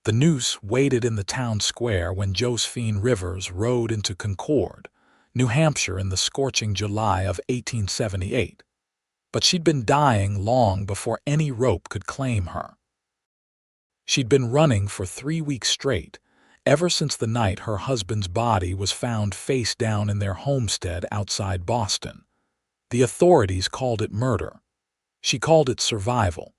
The noose waited in the town square when Josephine Rivers rode into Concord, New Hampshire in the scorching July of 1878. But she'd been dying long before any rope could claim her. She'd been running for 3 weeks straight, ever since the night her husband's body was found face down in their homestead outside Boston. The authorities called it murder. She called it survival.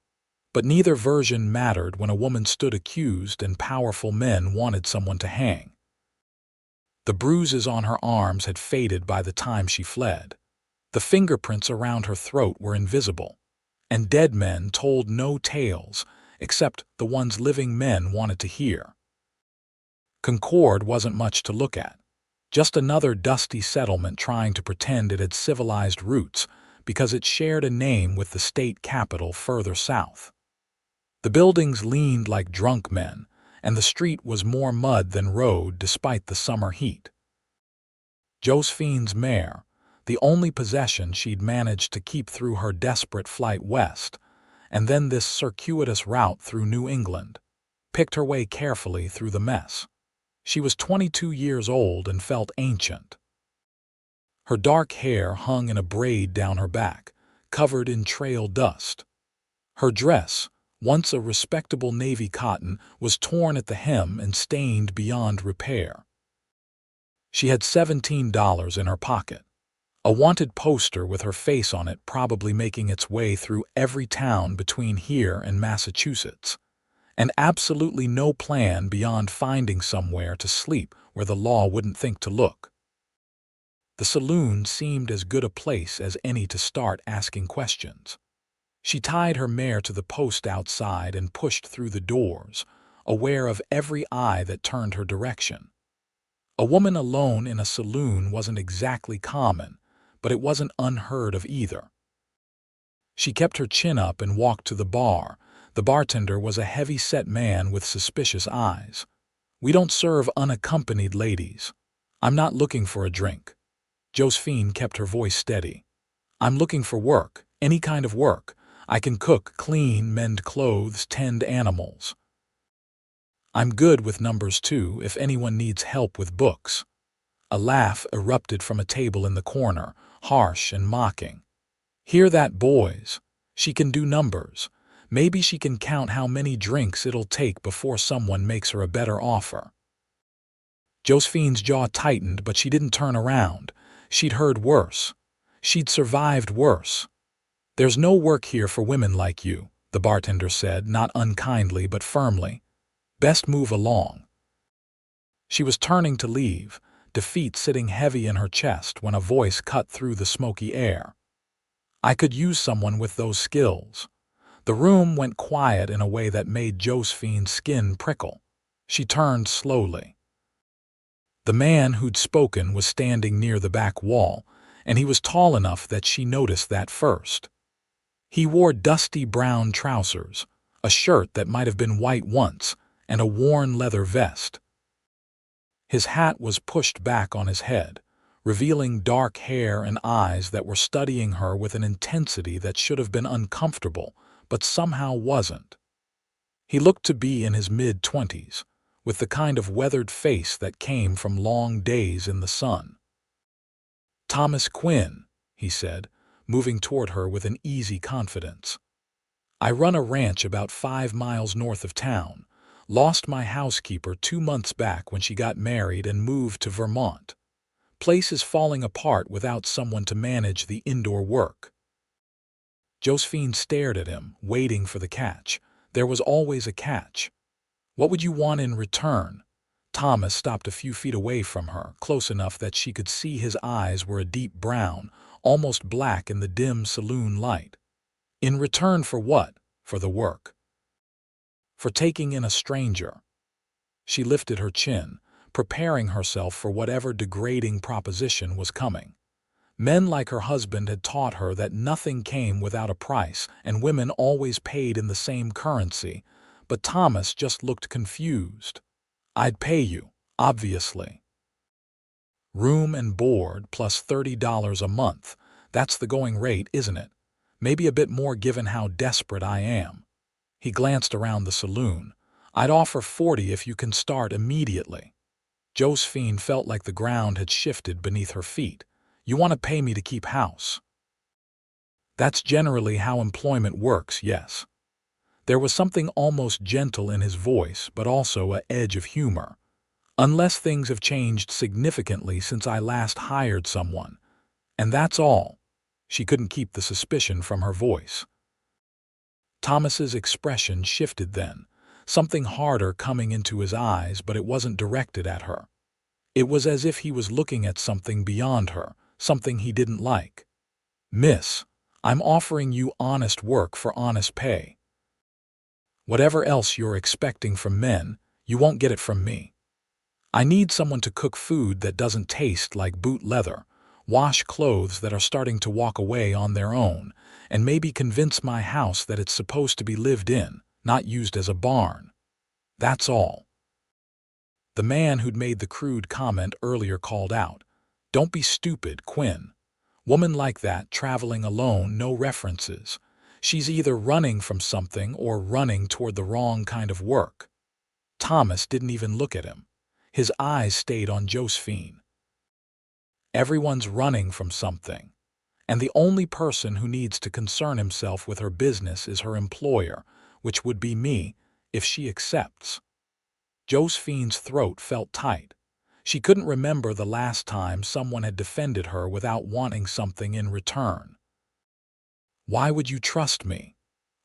But neither version mattered when a woman stood accused and powerful men wanted someone to hang. The bruises on her arms had faded by the time she fled. The fingerprints around her throat were invisible, and dead men told no tales except the ones living men wanted to hear. Concord wasn't much to look at, just another dusty settlement trying to pretend it had civilized roots because it shared a name with the state capital further south. The buildings leaned like drunk men, and the street was more mud than road despite the summer heat. Josephine's mare, the only possession she'd managed to keep through her desperate flight west, and then this circuitous route through New England, picked her way carefully through the mess. She was 22 years old and felt ancient. Her dark hair hung in a braid down her back, covered in trail dust. Her dress, once a respectable navy cotton, was torn at the hem and stained beyond repair. She had $17 in her pocket, a wanted poster with her face on it probably making its way through every town between here and Massachusetts, and absolutely no plan beyond finding somewhere to sleep where the law wouldn't think to look. The saloon seemed as good a place as any to start asking questions. She tied her mare to the post outside and pushed through the doors, aware of every eye that turned her direction. A woman alone in a saloon wasn't exactly common, but it wasn't unheard of either. She kept her chin up and walked to the bar. The bartender was a heavy-set man with suspicious eyes. "We don't serve unaccompanied ladies. I'm not looking for a drink." Josephine kept her voice steady. "I'm looking for work, any kind of work. I can cook, clean, mend clothes, tend animals. I'm good with numbers too, if anyone needs help with books." A laugh erupted from a table in the corner, harsh and mocking. "Hear that, boys? She can do numbers. Maybe she can count how many drinks it'll take before someone makes her a better offer." Josephine's jaw tightened, but she didn't turn around. She'd heard worse. She'd survived worse. "There's no work here for women like you," the bartender said, not unkindly but firmly. "Best move along." She was turning to leave, defeat sitting heavy in her chest when a voice cut through the smoky air. "I could use someone with those skills." The room went quiet in a way that made Josephine's skin prickle. She turned slowly. The man who'd spoken was standing near the back wall, and he was tall enough that she noticed that first. He wore dusty brown trousers, a shirt that might have been white once, and a worn leather vest. His hat was pushed back on his head, revealing dark hair and eyes that were studying her with an intensity that should have been uncomfortable, but somehow wasn't. He looked to be in his mid-20s, with the kind of weathered face that came from long days in the sun. "Thomas Quinn," he said, moving toward her with an easy confidence. "I run a ranch about 5 miles north of town. Lost my housekeeper 2 months back when she got married and moved to Vermont. Place is falling apart without someone to manage the indoor work." Josephine stared at him, waiting for the catch. There was always a catch. "What would you want in return?" Thomas stopped a few feet away from her, close enough that she could see his eyes were a deep brown, almost black in the dim saloon light. "In return for what?" "For the work." "For taking in a stranger." She lifted her chin, preparing herself for whatever degrading proposition was coming. Men like her husband had taught her that nothing came without a price and women always paid in the same currency, but Thomas just looked confused. "I'd pay you, obviously. Room and board plus $30 a month. That's the going rate, isn't it? Maybe a bit more given how desperate I am." He glanced around the saloon. I'd offer 40 if you can start immediately. Josephine felt like the ground had shifted beneath her feet. You want to pay me to keep house? That's generally how employment works, yes. There was something almost gentle in his voice, but also an edge of humor. Unless things have changed significantly since I last hired someone. And that's all. She couldn't keep the suspicion from her voice. Thomas's expression shifted then, something harder coming into his eyes, but it wasn't directed at her. It was as if he was looking at something beyond her, something he didn't like. Miss, I'm offering you honest work for honest pay. Whatever else you're expecting from men, you won't get it from me. I need someone to cook food that doesn't taste like boot leather, wash clothes that are starting to walk away on their own, and maybe convince my house that it's supposed to be lived in, not used as a barn. That's all. The man who'd made the crude comment earlier called out, "Don't be stupid, Quinn. Woman like that traveling alone, no references. She's either running from something or running toward the wrong kind of work." Thomas didn't even look at him. His eyes stayed on Josephine. Everyone's running from something, and the only person who needs to concern himself with her business is her employer, which would be me, if she accepts. Josephine's throat felt tight. She couldn't remember the last time someone had defended her without wanting something in return. Why would you trust me?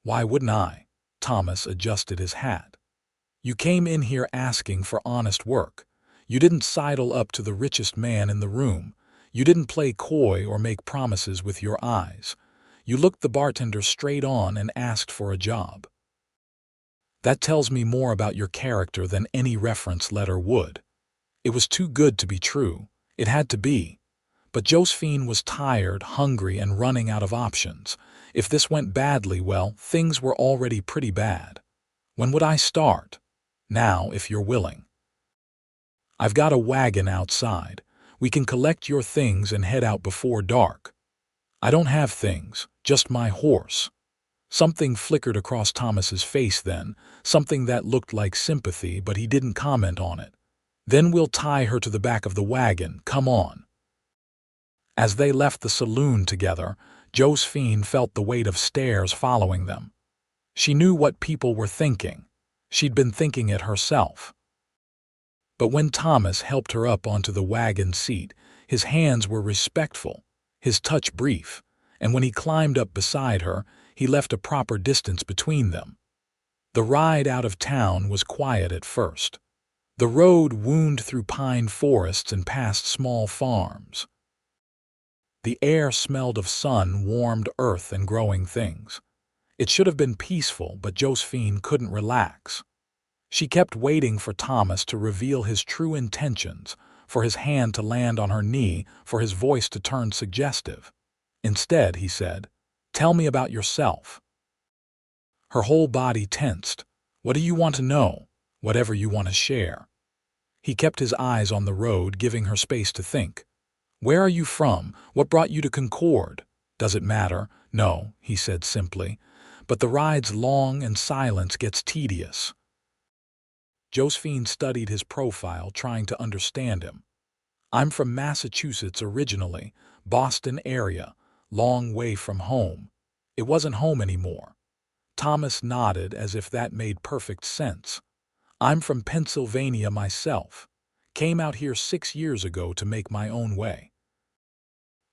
Why wouldn't I? Thomas adjusted his hat. You came in here asking for honest work. You didn't sidle up to the richest man in the room. You didn't play coy or make promises with your eyes. You looked the bartender straight on and asked for a job. That tells me more about your character than any reference letter would. It was too good to be true. It had to be. But Josephine was tired, hungry, and running out of options. If this went badly, well, things were already pretty bad. When would I start? Now, if you're willing. I've got a wagon outside. We can collect your things and head out before dark. I don't have things, just my horse. Something flickered across Thomas's face then, something that looked like sympathy, but he didn't comment on it. Then we'll tie her to the back of the wagon, come on. As they left the saloon together, Josephine felt the weight of stares following them. She knew what people were thinking. She'd been thinking it herself. But when Thomas helped her up onto the wagon seat, his hands were respectful, his touch brief, and when he climbed up beside her, he left a proper distance between them. The ride out of town was quiet at first. The road wound through pine forests and past small farms. The air smelled of sun, warmed earth, and growing things. It should have been peaceful, but Josephine couldn't relax. She kept waiting for Thomas to reveal his true intentions, for his hand to land on her knee, for his voice to turn suggestive. Instead, he said, "Tell me about yourself." Her whole body tensed. "What do you want to know? Whatever you want to share." He kept his eyes on the road, giving her space to think. "Where are you from? What brought you to Concord? Does it matter?" "No," he said simply, "but the ride's long and silence gets tedious." Josephine studied his profile, trying to understand him. "I'm from Massachusetts originally, Boston area, long way from home." It wasn't home anymore. Thomas nodded as if that made perfect sense. "I'm from Pennsylvania myself. Came out here 6 years ago to make my own way.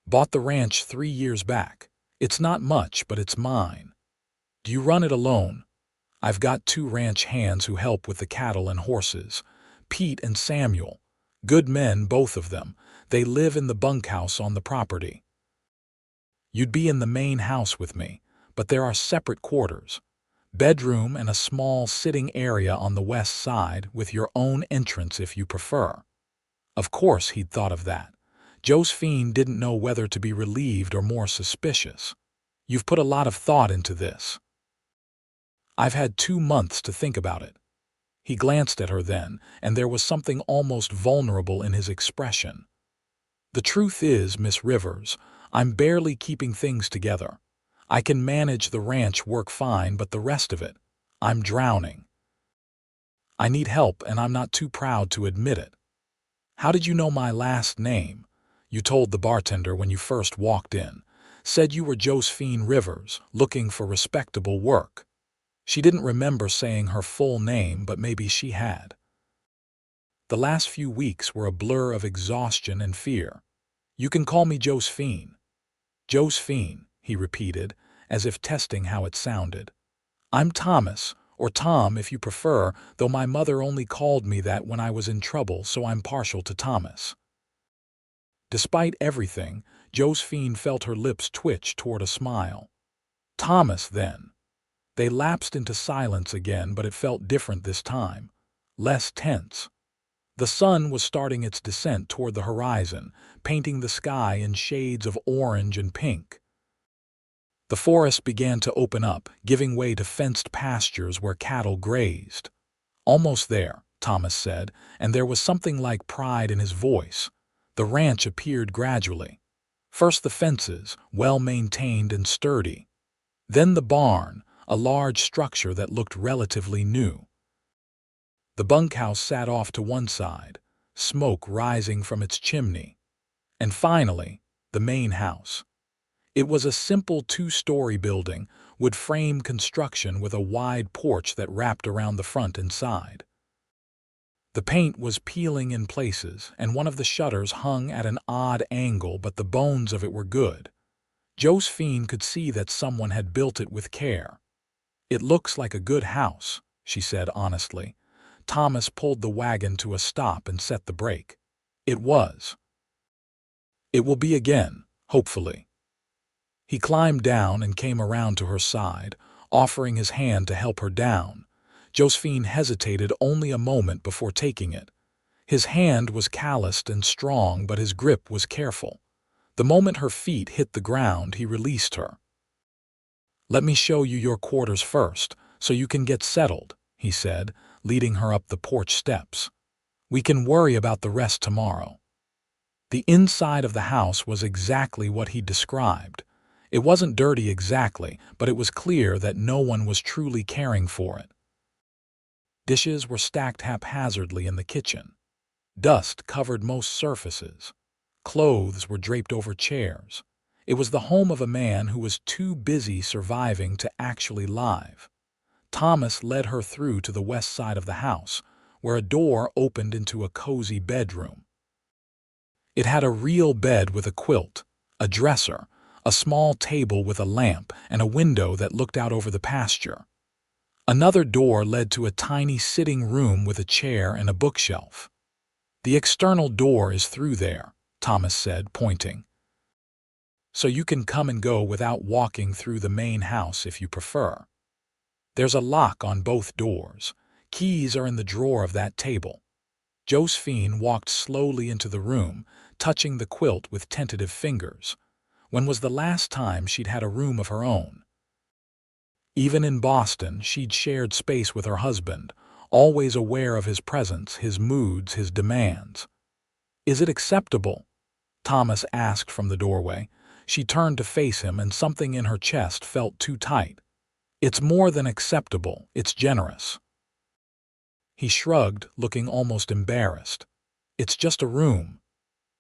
Bought the ranch 3 years back. It's not much, but it's mine." "Do you run it alone?" "I've got 2 ranch hands who help with the cattle and horses. Pete and Samuel. Good men, both of them. They live in the bunkhouse on the property." "You'd be in the main house with me, but there are separate quarters. Bedroom and a small sitting area on the west side with your own entrance if you prefer." Of course he'd thought of that. Josephine didn't know whether to be relieved or more suspicious. "You've put a lot of thought into this." "I've had 2 months to think about it." He glanced at her then, and there was something almost vulnerable in his expression. "The truth is, Miss Rivers, I'm barely keeping things together. I can manage the ranch work fine, but the rest of it, I'm drowning." I need help and I'm not too proud to admit it." "How did you know my last name?" "You told the bartender when you first walked in. Said you were Josephine Rivers, looking for respectable work." She didn't remember saying her full name, but maybe she had. The last few weeks were a blur of exhaustion and fear. "You can call me Josephine." "Josephine," he repeated, as if testing how it sounded. "I'm Thomas, or Tom if you prefer, though my mother only called me that when I was in trouble, so I'm partial to Thomas." Despite everything, Josephine felt her lips twitch toward a smile. "Thomas, then." They lapsed into silence again, but it felt different this time, less tense. The sun was starting its descent toward the horizon, painting the sky in shades of orange and pink. The forest began to open up, giving way to fenced pastures where cattle grazed. "Almost there," Thomas said, and there was something like pride in his voice. The ranch appeared gradually. First the fences, well-maintained and sturdy. Then the barn, a large structure that looked relatively new. The bunkhouse sat off to one side, smoke rising from its chimney. And finally, the main house. It was a simple two-story building, wood-frame construction with a wide porch that wrapped around the front and side. The paint was peeling in places, and one of the shutters hung at an odd angle, but the bones of it were good. Josephine could see that someone had built it with care. "It looks like a good house," she said honestly. Thomas pulled the wagon to a stop and set the brake. "It was. It will be again, hopefully." He climbed down and came around to her side, offering his hand to help her down. Josephine hesitated only a moment before taking it. His hand was calloused and strong, but his grip was careful. The moment her feet hit the ground, he released her. "Let me show you your quarters first, so you can get settled," he said, leading her up the porch steps. "We can worry about the rest tomorrow." The inside of the house was exactly what he described. It wasn't dirty exactly, but it was clear that no one was truly caring for it. Dishes were stacked haphazardly in the kitchen. Dust covered most surfaces. Clothes were draped over chairs. It was the home of a man who was too busy surviving to actually live. Thomas led her through to the west side of the house, where a door opened into a cozy bedroom. It had a real bed with a quilt, a dresser, a small table with a lamp, and a window that looked out over the pasture. Another door led to a tiny sitting room with a chair and a bookshelf. "The external door is through there," Thomas said, pointing. "So you can come and go without walking through the main house if you prefer. There's a lock on both doors. Keys are in the drawer of that table." Josephine walked slowly into the room, touching the quilt with tentative fingers. When was the last time she'd had a room of her own? Even in Boston, she'd shared space with her husband, always aware of his presence, his moods, his demands. "Is it acceptable?" Thomas asked from the doorway. She turned to face him, and something in her chest felt too tight. "It's more than acceptable, it's generous." He shrugged, looking almost embarrassed. "It's just a room.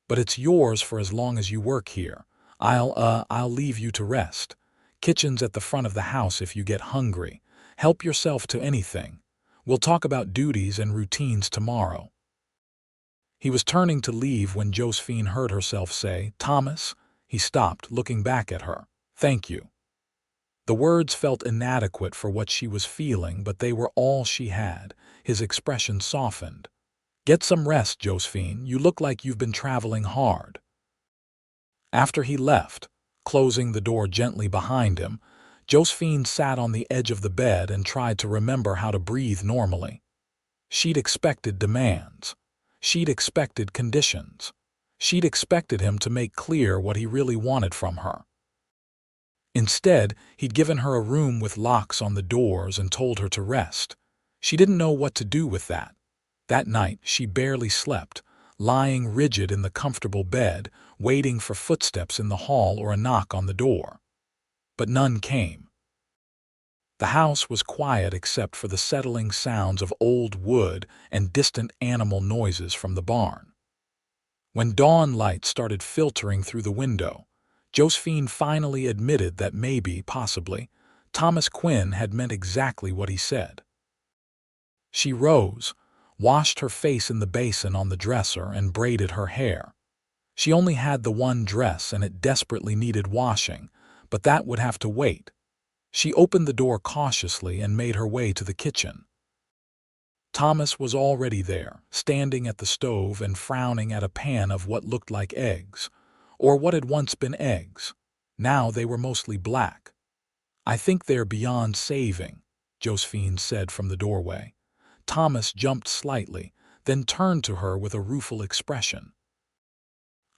But it's yours for as long as you work here. I'll leave you to rest. Kitchen's at the front of the house if you get hungry. Help yourself to anything. We'll talk about duties and routines tomorrow." He was turning to leave when Josephine heard herself say, "Thomas?" He stopped, looking back at her. "Thank you." The words felt inadequate for what she was feeling, but they were all she had. His expression softened. "Get some rest, Josephine. You look like you've been traveling hard." After he left, closing the door gently behind him, Josephine sat on the edge of the bed and tried to remember how to breathe normally. She'd expected demands. She'd expected conditions. She'd expected him to make clear what he really wanted from her. Instead, he'd given her a room with locks on the doors and told her to rest. She didn't know what to do with that. That night, she barely slept, lying rigid in the comfortable bed, waiting for footsteps in the hall or a knock on the door. But none came. The house was quiet except for the settling sounds of old wood and distant animal noises from the barn. When dawn light started filtering through the window, Josephine finally admitted that maybe, possibly, Thomas Quinn had meant exactly what he said. She rose, washed her face in the basin on the dresser, and braided her hair. She only had the one dress and it desperately needed washing, but that would have to wait. She opened the door cautiously and made her way to the kitchen. Thomas was already there, standing at the stove and frowning at a pan of what looked like eggs, or what had once been eggs. Now they were mostly black. "I think they're beyond saving," Josephine said from the doorway. Thomas jumped slightly, then turned to her with a rueful expression.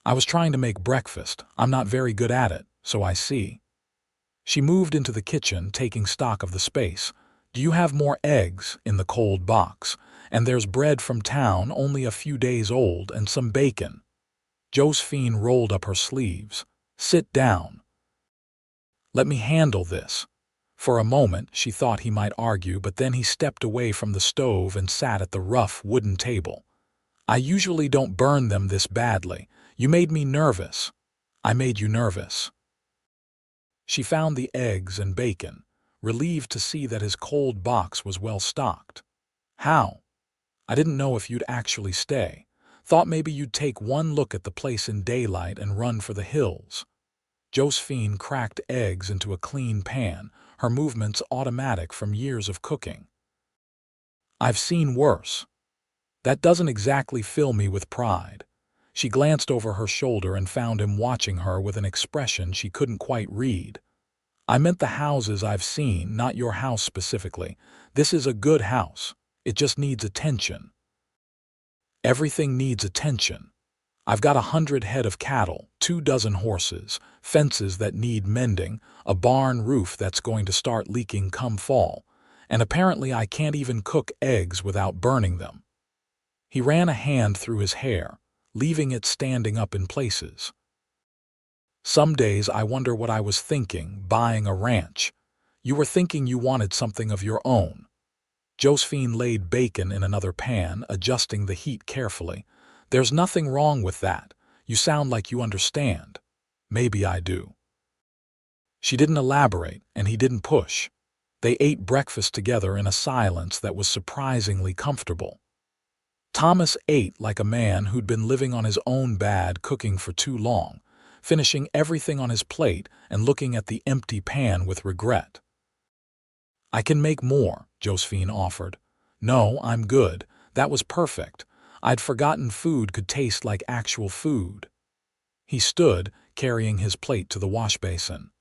"I was trying to make breakfast. I'm not very good at it, so I see." She moved into the kitchen, taking stock of the space. "Do you have more eggs in the cold box? And there's bread from town, only a few days old, and some bacon." Josephine rolled up her sleeves. "Sit down. Let me handle this." For a moment she thought he might argue, but then he stepped away from the stove and sat at the rough wooden table. "I usually don't burn them this badly. You made me nervous." "I made you nervous." She found the eggs and bacon, relieved to see that his cold box was well stocked. "How?" "I didn't know if you'd actually stay. Thought maybe you'd take one look at the place in daylight and run for the hills." Josephine cracked eggs into a clean pan, her movements automatic from years of cooking. "I've seen worse." "That doesn't exactly fill me with pride." She glanced over her shoulder and found him watching her with an expression she couldn't quite read. "I meant the houses I've seen, not your house specifically. This is a good house. It just needs attention." "Everything needs attention. I've got 100 head of cattle, 24 horses, fences that need mending, a barn roof that's going to start leaking come fall, and apparently I can't even cook eggs without burning them." He ran a hand through his hair, leaving it standing up in places. "Some days I wonder what I was thinking, buying a ranch. You were thinking you wanted something of your own." Josephine laid bacon in another pan, adjusting the heat carefully. "There's nothing wrong with that. You sound like you understand." "Maybe I do." She didn't elaborate, and he didn't push. They ate breakfast together in a silence that was surprisingly comfortable. Thomas ate like a man who'd been living on his own bad cooking for too long, finishing everything on his plate and looking at the empty pan with regret. "I can make more," Josephine offered. "No, I'm good. That was perfect. I'd forgotten food could taste like actual food." He stood, carrying his plate to the wash basin.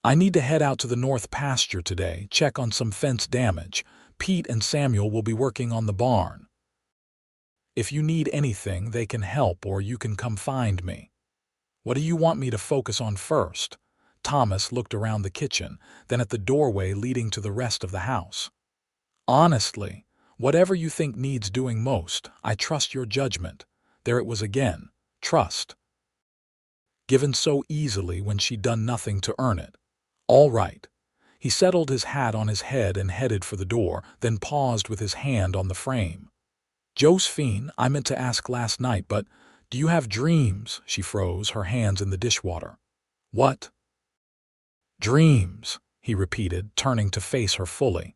"I need to head out to the north pasture today, check on some fence damage. Pete and Samuel will be working on the barn. If you need anything, they can help, or you can come find me." "What do you want me to focus on first?" Thomas looked around the kitchen, then at the doorway leading to the rest of the house. "Honestly, whatever you think needs doing most. I trust your judgment." There it was again, trust. Given so easily when she'd done nothing to earn it. "All right." He settled his hat on his head and headed for the door, then paused with his hand on the frame. "Josephine, I meant to ask last night, but do you have dreams?" She froze, her hands in the dishwater. "What?" "Dreams," he repeated, turning to face her fully.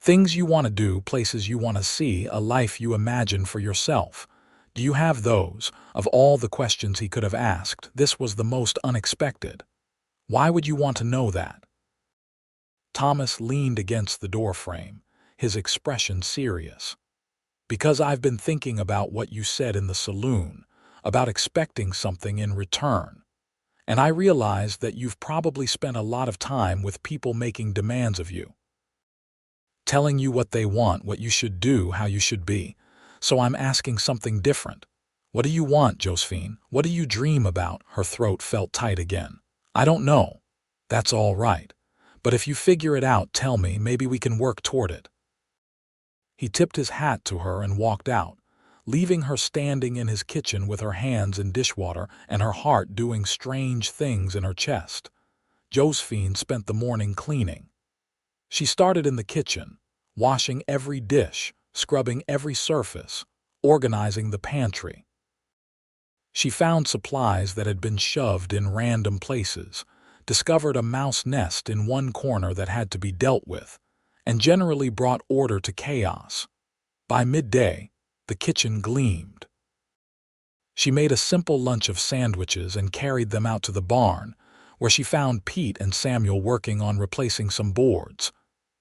"Things you want to do, places you want to see, a life you imagine for yourself. Do you have those?" Of all the questions he could have asked, this was the most unexpected. "Why would you want to know that?" Thomas leaned against the doorframe, his expression serious. "Because I've been thinking about what you said in the saloon, about expecting something in return. And I realized that you've probably spent a lot of time with people making demands of you, telling you what they want, what you should do, how you should be. So I'm asking something different. What do you want, Josephine? What do you dream about?" Her throat felt tight again. "I don't know." "That's all right. But if you figure it out, tell me, maybe we can work toward it." He tipped his hat to her and walked out, leaving her standing in his kitchen with her hands in dishwater and her heart doing strange things in her chest. Josephine spent the morning cleaning. She started in the kitchen, washing every dish, scrubbing every surface, organizing the pantry. She found supplies that had been shoved in random places, discovered a mouse nest in one corner that had to be dealt with, and generally brought order to chaos. By midday, the kitchen gleamed. She made a simple lunch of sandwiches and carried them out to the barn, where she found Pete and Samuel working on replacing some boards.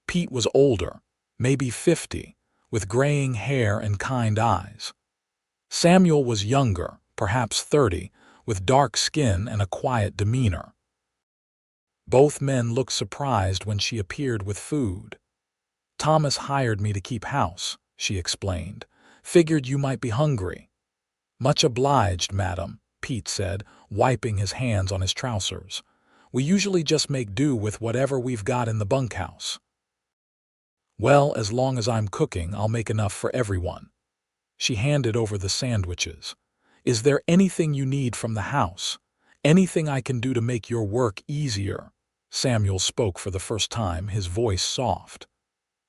Pete was older, maybe 50, with graying hair and kind eyes. Samuel was younger, perhaps 30, with dark skin and a quiet demeanor. Both men looked surprised when she appeared with food. "Thomas hired me to keep house," she explained. "Figured you might be hungry." "Much obliged, madam," Pete said, wiping his hands on his trousers. "We usually just make do with whatever we've got in the bunkhouse." "Well, as long as I'm cooking, I'll make enough for everyone." She handed over the sandwiches. "Is there anything you need from the house? Anything I can do to make your work easier?" Samuel spoke for the first time, his voice soft.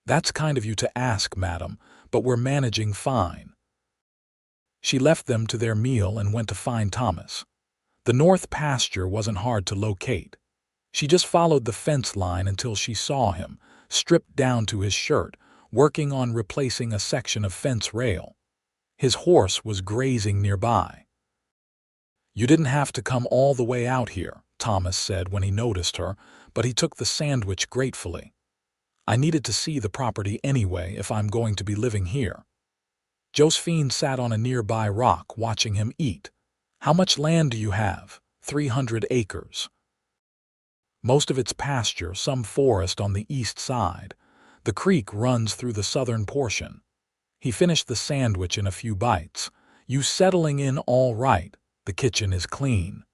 "That's kind of you to ask, madam, but we're managing fine." She left them to their meal and went to find Thomas. The north pasture wasn't hard to locate. She just followed the fence line until she saw him, stripped down to his shirt, working on replacing a section of fence rail. His horse was grazing nearby. "You didn't have to come all the way out here," Thomas said when he noticed her, but he took the sandwich gratefully. "I needed to see the property anyway if I'm going to be living here." Josephine sat on a nearby rock watching him eat. "How much land do you have?" 300 acres. Most of it's pasture, some forest on the east side. The creek runs through the southern portion. He finished the sandwich in a few bites. "You settling in all right? The kitchen is clean."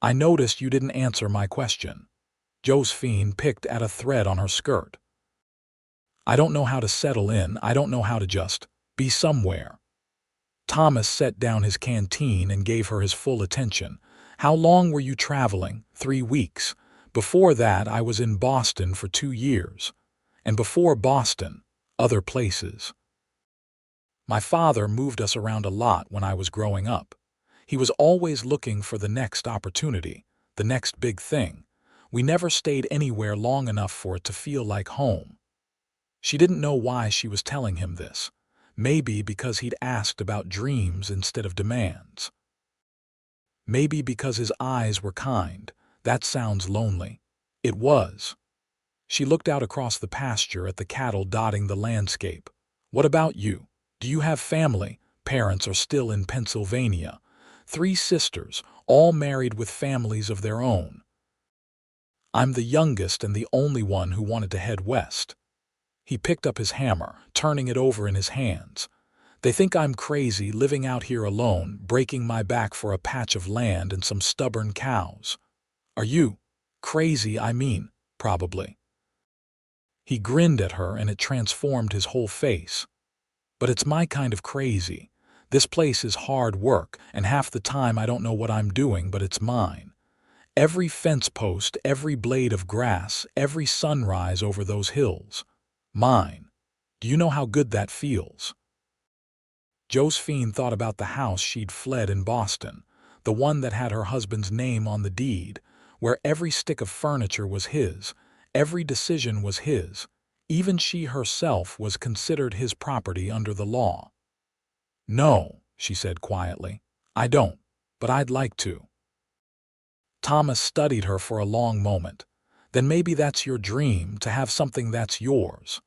"I noticed you didn't answer my question." Josephine picked at a thread on her skirt. "I don't know how to settle in. I don't know how to just be somewhere." Thomas set down his canteen and gave her his full attention. "How long were you traveling?" 3 weeks. "Before that, I was in Boston for 2 years. And before Boston, other places. My father moved us around a lot when I was growing up. He was always looking for the next opportunity, the next big thing. We never stayed anywhere long enough for it to feel like home." She didn't know why she was telling him this. Maybe because he'd asked about dreams instead of demands. Maybe because his eyes were kind. That sounds lonely. It was. She looked out across the pasture at the cattle dotting the landscape. "What about you? Do you have family?" "Parents are still in Pennsylvania. 3 sisters, all married with families of their own. I'm the youngest and the only one who wanted to head west." He picked up his hammer, turning it over in his hands. "They think I'm crazy living out here alone, breaking my back for a patch of land and some stubborn cows." "Are you crazy? I mean, probably." He grinned at her and it transformed his whole face. "But it's my kind of crazy. This place is hard work, and half the time I don't know what I'm doing, but it's mine. Every fence post, every blade of grass, every sunrise over those hills. Mine. Do you know how good that feels?" Josephine thought about the house she'd fled in Boston, the one that had her husband's name on the deed, where every stick of furniture was his, every decision was his, even she herself was considered his property under the law. "No," she said quietly, "I don't, but I'd like to." Thomas studied her for a long moment. "Then maybe that's your dream, to have something that's yours."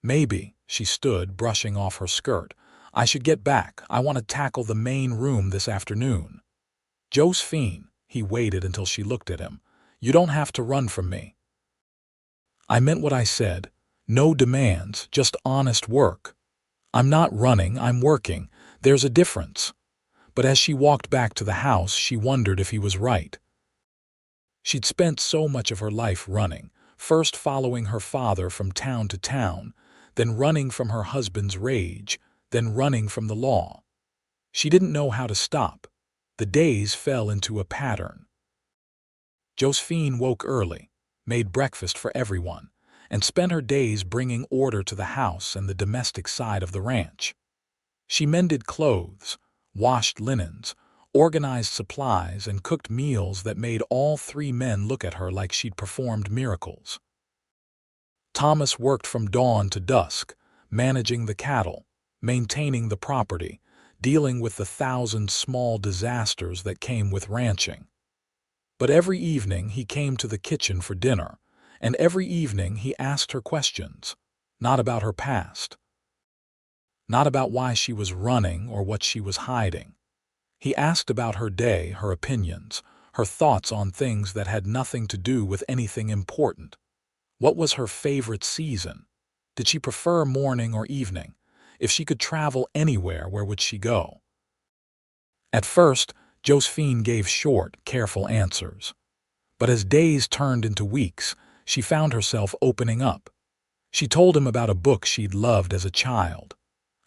"Maybe." She stood, brushing off her skirt. "I should get back. I want to tackle the main room this afternoon." "Josephine," he waited until she looked at him, "you don't have to run from me." "I meant what I said. No demands, just honest work." "I'm not running, I'm working. There's a difference." But as she walked back to the house, she wondered if he was right. She'd spent so much of her life running, first following her father from town to town, then running from her husband's rage, then running from the law. She didn't know how to stop. The days fell into a pattern. Josephine woke early, made breakfast for everyone, and spent her days bringing order to the house and the domestic side of the ranch. She mended clothes, washed linens, organized supplies, and cooked meals that made all three men look at her like she'd performed miracles. Thomas worked from dawn to dusk, managing the cattle, maintaining the property, dealing with the thousand small disasters that came with ranching. But every evening he came to the kitchen for dinner, and every evening he asked her questions, not about her past, not about why she was running or what she was hiding. He asked about her day, her opinions, her thoughts on things that had nothing to do with anything important. What was her favorite season? Did she prefer morning or evening? If she could travel anywhere, where would she go? At first, Josephine gave short, careful answers. But as days turned into weeks, she found herself opening up. She told him about a book she'd loved as a child,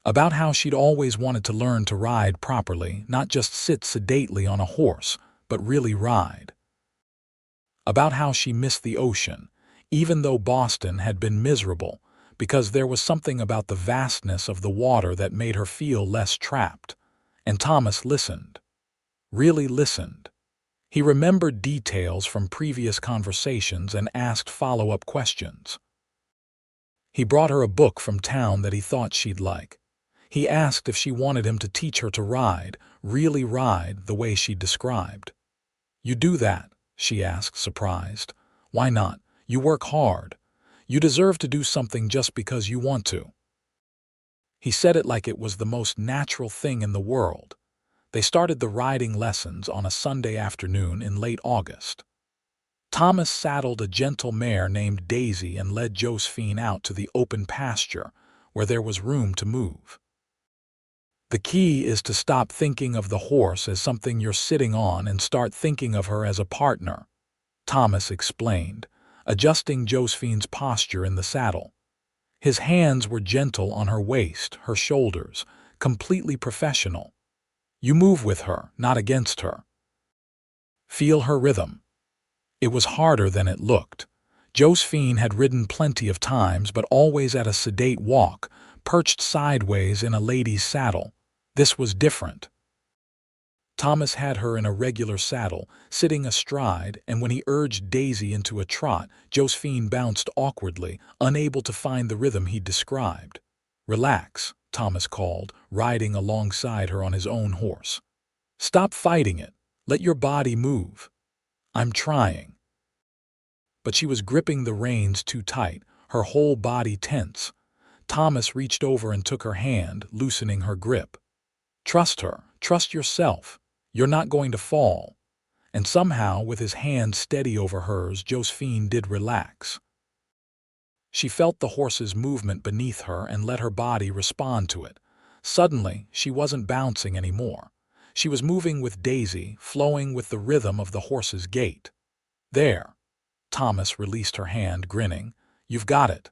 about how she'd always wanted to learn to ride properly, not just sit sedately on a horse, but really ride. About how she missed the ocean, even though Boston had been miserable, because there was something about the vastness of the water that made her feel less trapped. And Thomas listened. Really listened. He remembered details from previous conversations and asked follow-up questions. He brought her a book from town that he thought she'd like. He asked if she wanted him to teach her to ride, really ride, the way she described. "You do that?" she asked, surprised. "Why not? You work hard. You deserve to do something just because you want to." He said it like it was the most natural thing in the world. They started the riding lessons on a Sunday afternoon in late August. Thomas saddled a gentle mare named Daisy and led Josephine out to the open pasture, where there was room to move. "The key is to stop thinking of the horse as something you're sitting on and start thinking of her as a partner," Thomas explained, adjusting Josephine's posture in the saddle. His hands were gentle on her waist, her shoulders, completely professional. "You move with her, not against her. Feel her rhythm." It was harder than it looked. Josephine had ridden plenty of times, but always at a sedate walk, perched sideways in a lady's saddle. This was different. Thomas had her in a regular saddle, sitting astride, and when he urged Daisy into a trot, Josephine bounced awkwardly, unable to find the rhythm he'd described. "Relax," Thomas called, riding alongside her on his own horse. "Stop fighting it. Let your body move." "I'm trying." But she was gripping the reins too tight, her whole body tense. Thomas reached over and took her hand, loosening her grip. "Trust her. Trust yourself. You're not going to fall." And somehow, with his hand steady over hers, Josephine did relax. She felt the horse's movement beneath her and let her body respond to it. Suddenly, she wasn't bouncing anymore. She was moving with Daisy, flowing with the rhythm of the horse's gait. "There." Thomas released her hand, grinning. "You've got it."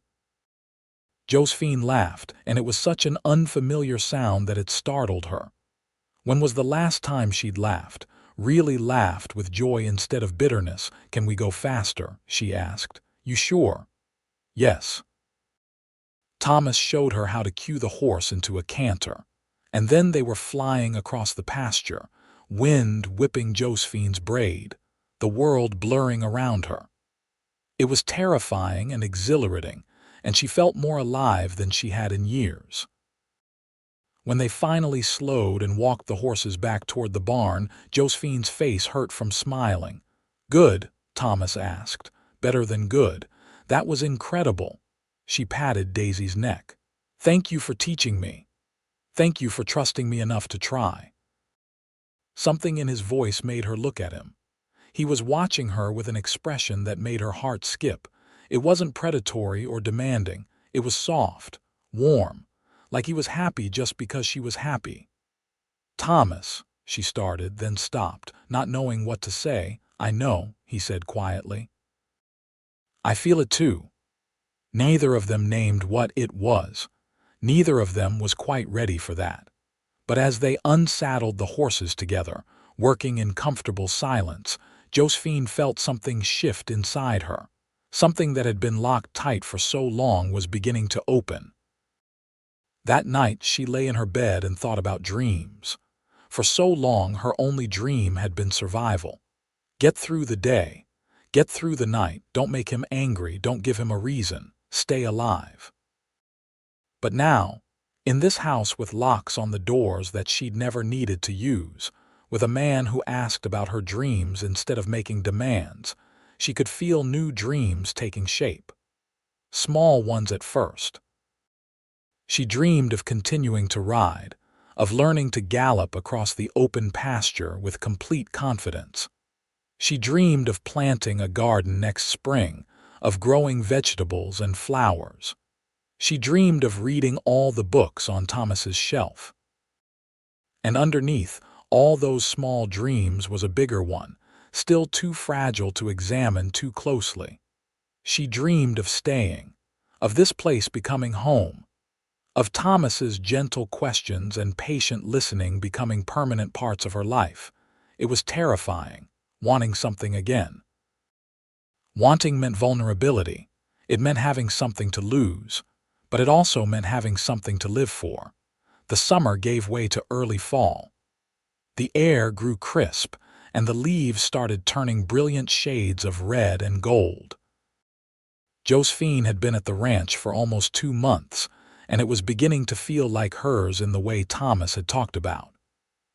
Josephine laughed, and it was such an unfamiliar sound that it startled her. When was the last time she'd laughed, really laughed with joy instead of bitterness? "Can we go faster?" she asked. "You sure?" "Yes." Thomas showed her how to cue the horse into a canter, and then they were flying across the pasture, wind whipping Josephine's braid, the world blurring around her. It was terrifying and exhilarating, and she felt more alive than she had in years. When they finally slowed and walked the horses back toward the barn, Josephine's face hurt from smiling. "Good?" Thomas asked. "Better than good. That was incredible." She patted Daisy's neck. "Thank you for teaching me. Thank you for trusting me enough to try." Something in his voice made her look at him. He was watching her with an expression that made her heart skip. It wasn't predatory or demanding. It was soft, warm, like he was happy just because she was happy. "Thomas," she started, then stopped, not knowing what to say. "I know," he said quietly. "I feel it too." Neither of them named what it was. Neither of them was quite ready for that. But as they unsaddled the horses together, working in comfortable silence, Josephine felt something shift inside her. Something that had been locked tight for so long was beginning to open. That night she lay in her bed and thought about dreams. For so long her only dream had been survival. Get through the day. Get through the night. Don't make him angry. Don't give him a reason. Stay alive. But now, in this house with locks on the doors that she'd never needed to use, with a man who asked about her dreams instead of making demands, she could feel new dreams taking shape. Small ones at first. She dreamed of continuing to ride, of learning to gallop across the open pasture with complete confidence. She dreamed of planting a garden next spring, of growing vegetables and flowers. She dreamed of reading all the books on Thomas's shelf. And underneath all those small dreams was a bigger one, still too fragile to examine too closely. She dreamed of staying, of this place becoming home, of Thomas's gentle questions and patient listening becoming permanent parts of her life. It was terrifying, wanting something again. Wanting meant vulnerability. It meant having something to lose, but it also meant having something to live for. The summer gave way to early fall. The air grew crisp, and the leaves started turning brilliant shades of red and gold. Josephine had been at the ranch for almost 2 months, and it was beginning to feel like hers in the way Thomas had talked about.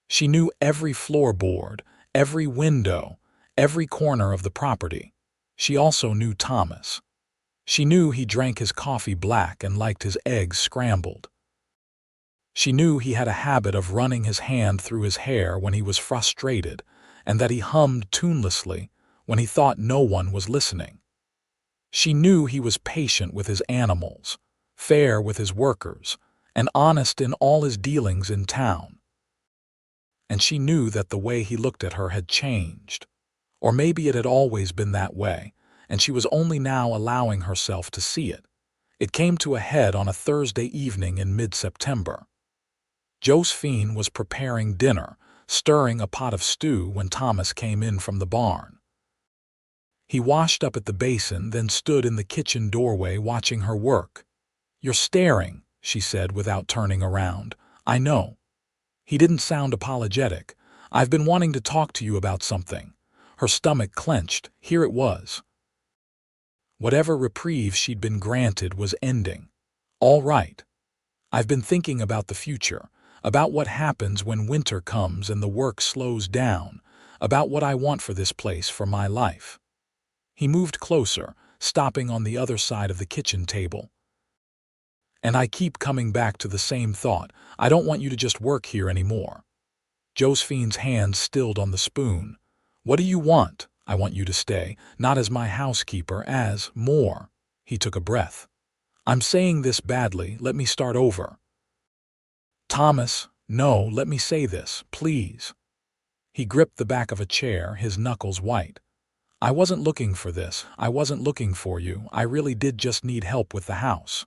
She knew every floorboard, every window, every corner of the property. She also knew Thomas. She knew he drank his coffee black and liked his eggs scrambled. She knew he had a habit of running his hand through his hair when he was frustrated, and that he hummed tunelessly when he thought no one was listening. She knew he was patient with his animals, fair with his workers, and honest in all his dealings in town. And she knew that the way he looked at her had changed. Or maybe it had always been that way, and she was only now allowing herself to see it. It came to a head on a Thursday evening in mid-September. Josephine was preparing dinner, stirring a pot of stew when Thomas came in from the barn. He washed up at the basin, then stood in the kitchen doorway watching her work. "You're staring," she said without turning around. "I know." He didn't sound apologetic. "I've been wanting to talk to you about something." Her stomach clenched. Here it was. Whatever reprieve she'd been granted was ending. "All right. I've been thinking about the future, about what happens when winter comes and the work slows down, about what I want for this place, for my life." He moved closer, stopping on the other side of the kitchen table. "And I keep coming back to the same thought. I don't want you to just work here anymore." Josephine's hand stilled on the spoon. "What do you want?" "I want you to stay, not as my housekeeper, as more." He took a breath. "I'm saying this badly. Let me start over." "Thomas, no, let me say this, please." He gripped the back of a chair, his knuckles white. "I wasn't looking for this. I wasn't looking for you. I really did just need help with the house.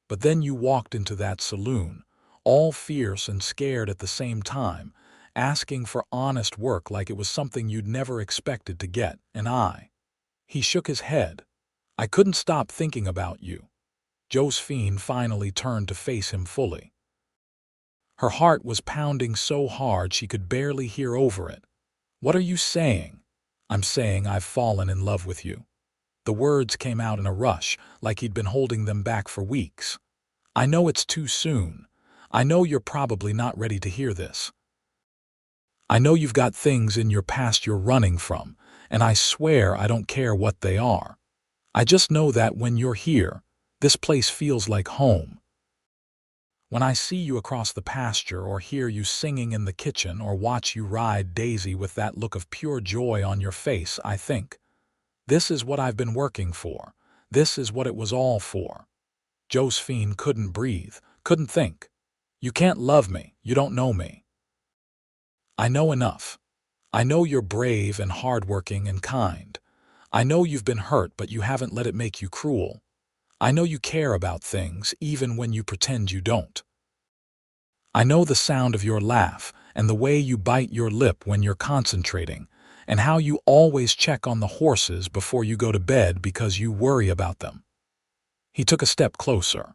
But then you walked into that saloon, all fierce and scared at the same time, asking for honest work like it was something you'd never expected to get, and I—" He shook his head. "I couldn't stop thinking about you." Josephine finally turned to face him fully. Her heart was pounding so hard she could barely hear over it. "What are you saying?" "I'm saying I've fallen in love with you." The words came out in a rush, like he'd been holding them back for weeks. "I know it's too soon. I know you're probably not ready to hear this. I know you've got things in your past you're running from, and I swear I don't care what they are. I just know that when you're here, this place feels like home. When I see you across the pasture or hear you singing in the kitchen or watch you ride Daisy with that look of pure joy on your face, I think, this is what I've been working for. This is what it was all for." Josephine couldn't breathe, couldn't think. "You can't love me. You don't know me." "I know enough. I know you're brave and hardworking and kind. I know you've been hurt, but you haven't let it make you cruel. I know you care about things, even when you pretend you don't. I know the sound of your laugh and the way you bite your lip when you're concentrating, and how you always check on the horses before you go to bed because you worry about them. He took a step closer.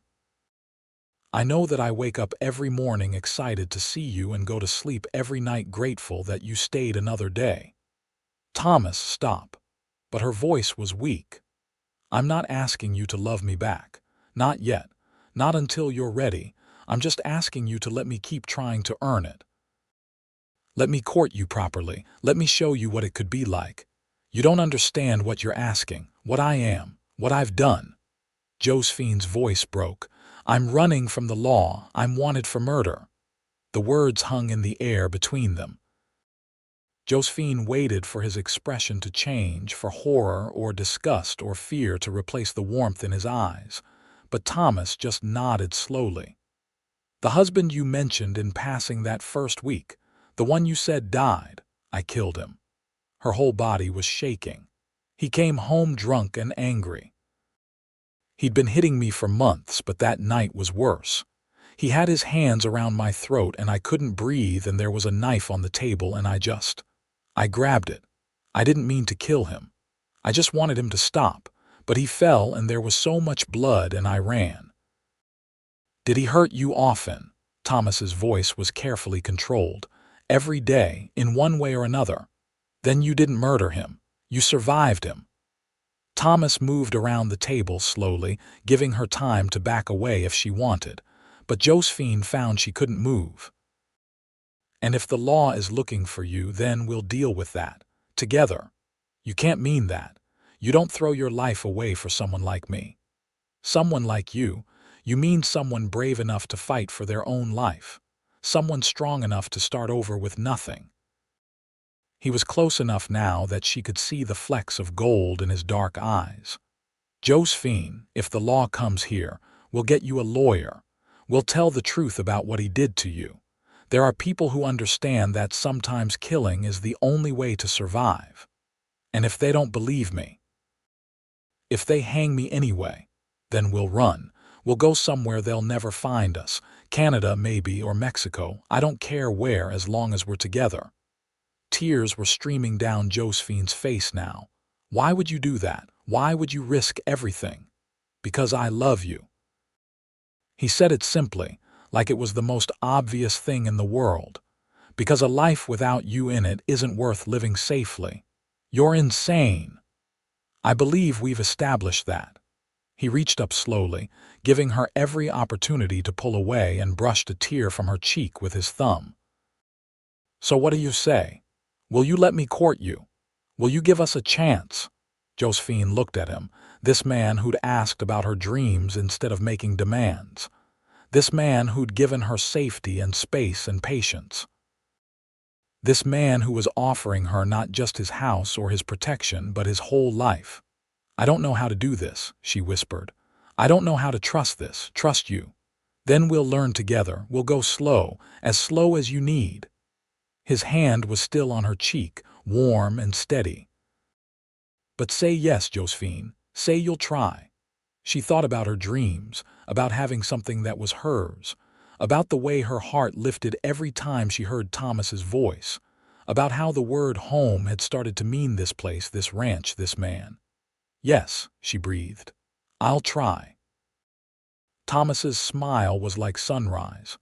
I know that I wake up every morning excited to see you and go to sleep every night grateful that you stayed another day. Thomas, stop. But her voice was weak. I'm not asking you to love me back. Not yet. Not until you're ready. I'm just asking you to let me keep trying to earn it. Let me court you properly. Let me show you what it could be like. You don't understand what you're asking, what I am, what I've done. Josephine's voice broke. I'm running from the law. I'm wanted for murder. The words hung in the air between them. Josephine waited for his expression to change, for horror or disgust or fear to replace the warmth in his eyes. But Thomas just nodded slowly. The husband you mentioned in passing that first week, the one you said died, I killed him. Her whole body was shaking. He came home drunk and angry. He'd been hitting me for months, but that night was worse. He had his hands around my throat and I couldn't breathe, and there was a knife on the table and I grabbed it. I didn't mean to kill him. I just wanted him to stop, but he fell and there was so much blood and I ran. Did he hurt you often? Thomas's voice was carefully controlled. Every day, in one way or another. Then you didn't murder him. You survived him. Thomas moved around the table slowly, giving her time to back away if she wanted, but Josephine found she couldn't move. And if the law is looking for you, then we'll deal with that. Together. You can't mean that. You don't throw your life away for someone like me. Someone like you. You mean someone brave enough to fight for their own life. Someone strong enough to start over with nothing. He was close enough now that she could see the flecks of gold in his dark eyes. Josephine, if the law comes here, we'll get you a lawyer. We'll tell the truth about what he did to you. There are people who understand that sometimes killing is the only way to survive. And if they don't believe me, if they hang me anyway, then we'll run. We'll go somewhere they'll never find us. Canada maybe, or Mexico. I don't care where as long as we're together. Tears were streaming down Josephine's face now. Why would you do that? Why would you risk everything? Because I love you. He said it simply, like it was the most obvious thing in the world. Because a life without you in it isn't worth living safely. You're insane. I believe we've established that. He reached up slowly, giving her every opportunity to pull away, and brushed a tear from her cheek with his thumb. So what do you say? Will you let me court you? Will you give us a chance? Josephine looked at him, this man who'd asked about her dreams instead of making demands. This man who'd given her safety and space and patience. This man who was offering her not just his house or his protection, but his whole life. I don't know how to do this, she whispered. I don't know how to trust this, trust you. Then we'll learn together, we'll go slow as you need. His hand was still on her cheek, warm and steady. But say yes, Josephine, say you'll try. She thought about her dreams, about having something that was hers, about the way her heart lifted every time she heard Thomas's voice, about how the word home had started to mean this place, this ranch, this man. Yes, she breathed. I'll try. Thomas's smile was like sunrise.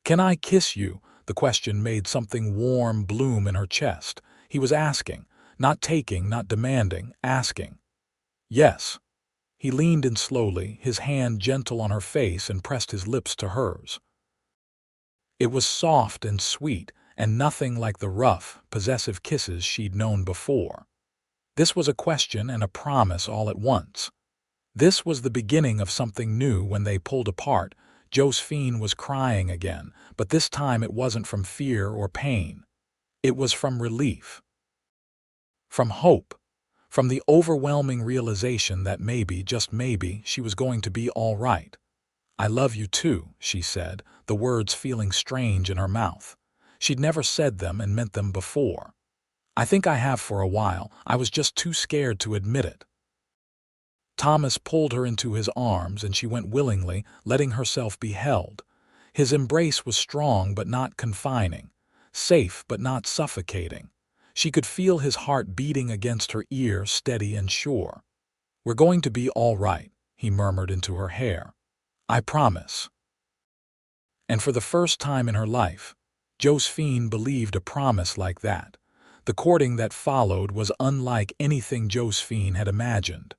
Can I kiss you? The question made something warm bloom in her chest. He was asking, not taking, not demanding, asking. Yes. He leaned in slowly, his hand gentle on her face, and pressed his lips to hers. It was soft and sweet, and nothing like the rough, possessive kisses she'd known before. This was a question and a promise all at once. This was the beginning of something new. When they pulled apart, Josephine was crying again, but this time it wasn't from fear or pain. It was from relief. From hope. From the overwhelming realization that maybe, just maybe, she was going to be all right. I love you too, she said, the words feeling strange in her mouth. She'd never said them and meant them before. I think I have for a while. I was just too scared to admit it. Thomas pulled her into his arms and she went willingly, letting herself be held. His embrace was strong but not confining, safe but not suffocating. She could feel his heart beating against her ear, steady and sure. "We're going to be all right," he murmured into her hair. "I promise." And for the first time in her life, Josephine believed a promise like that. The courting that followed was unlike anything Josephine had imagined.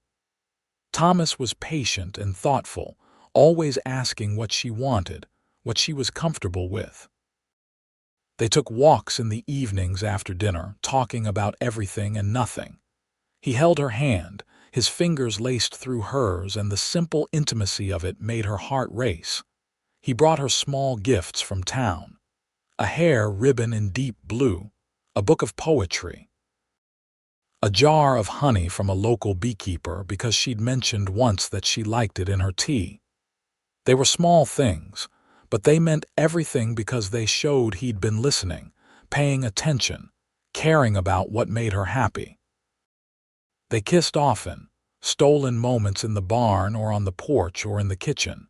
Thomas was patient and thoughtful, always asking what she wanted, what she was comfortable with. They took walks in the evenings after dinner, talking about everything and nothing. He held her hand, his fingers laced through hers, and the simple intimacy of it made her heart race. He brought her small gifts from town: a hair ribbon in deep blue, a book of poetry, a jar of honey from a local beekeeper because she'd mentioned once that she liked it in her tea. They were small things, but they meant everything because they showed he'd been listening, paying attention, caring about what made her happy. They kissed often, stolen moments in the barn or on the porch or in the kitchen.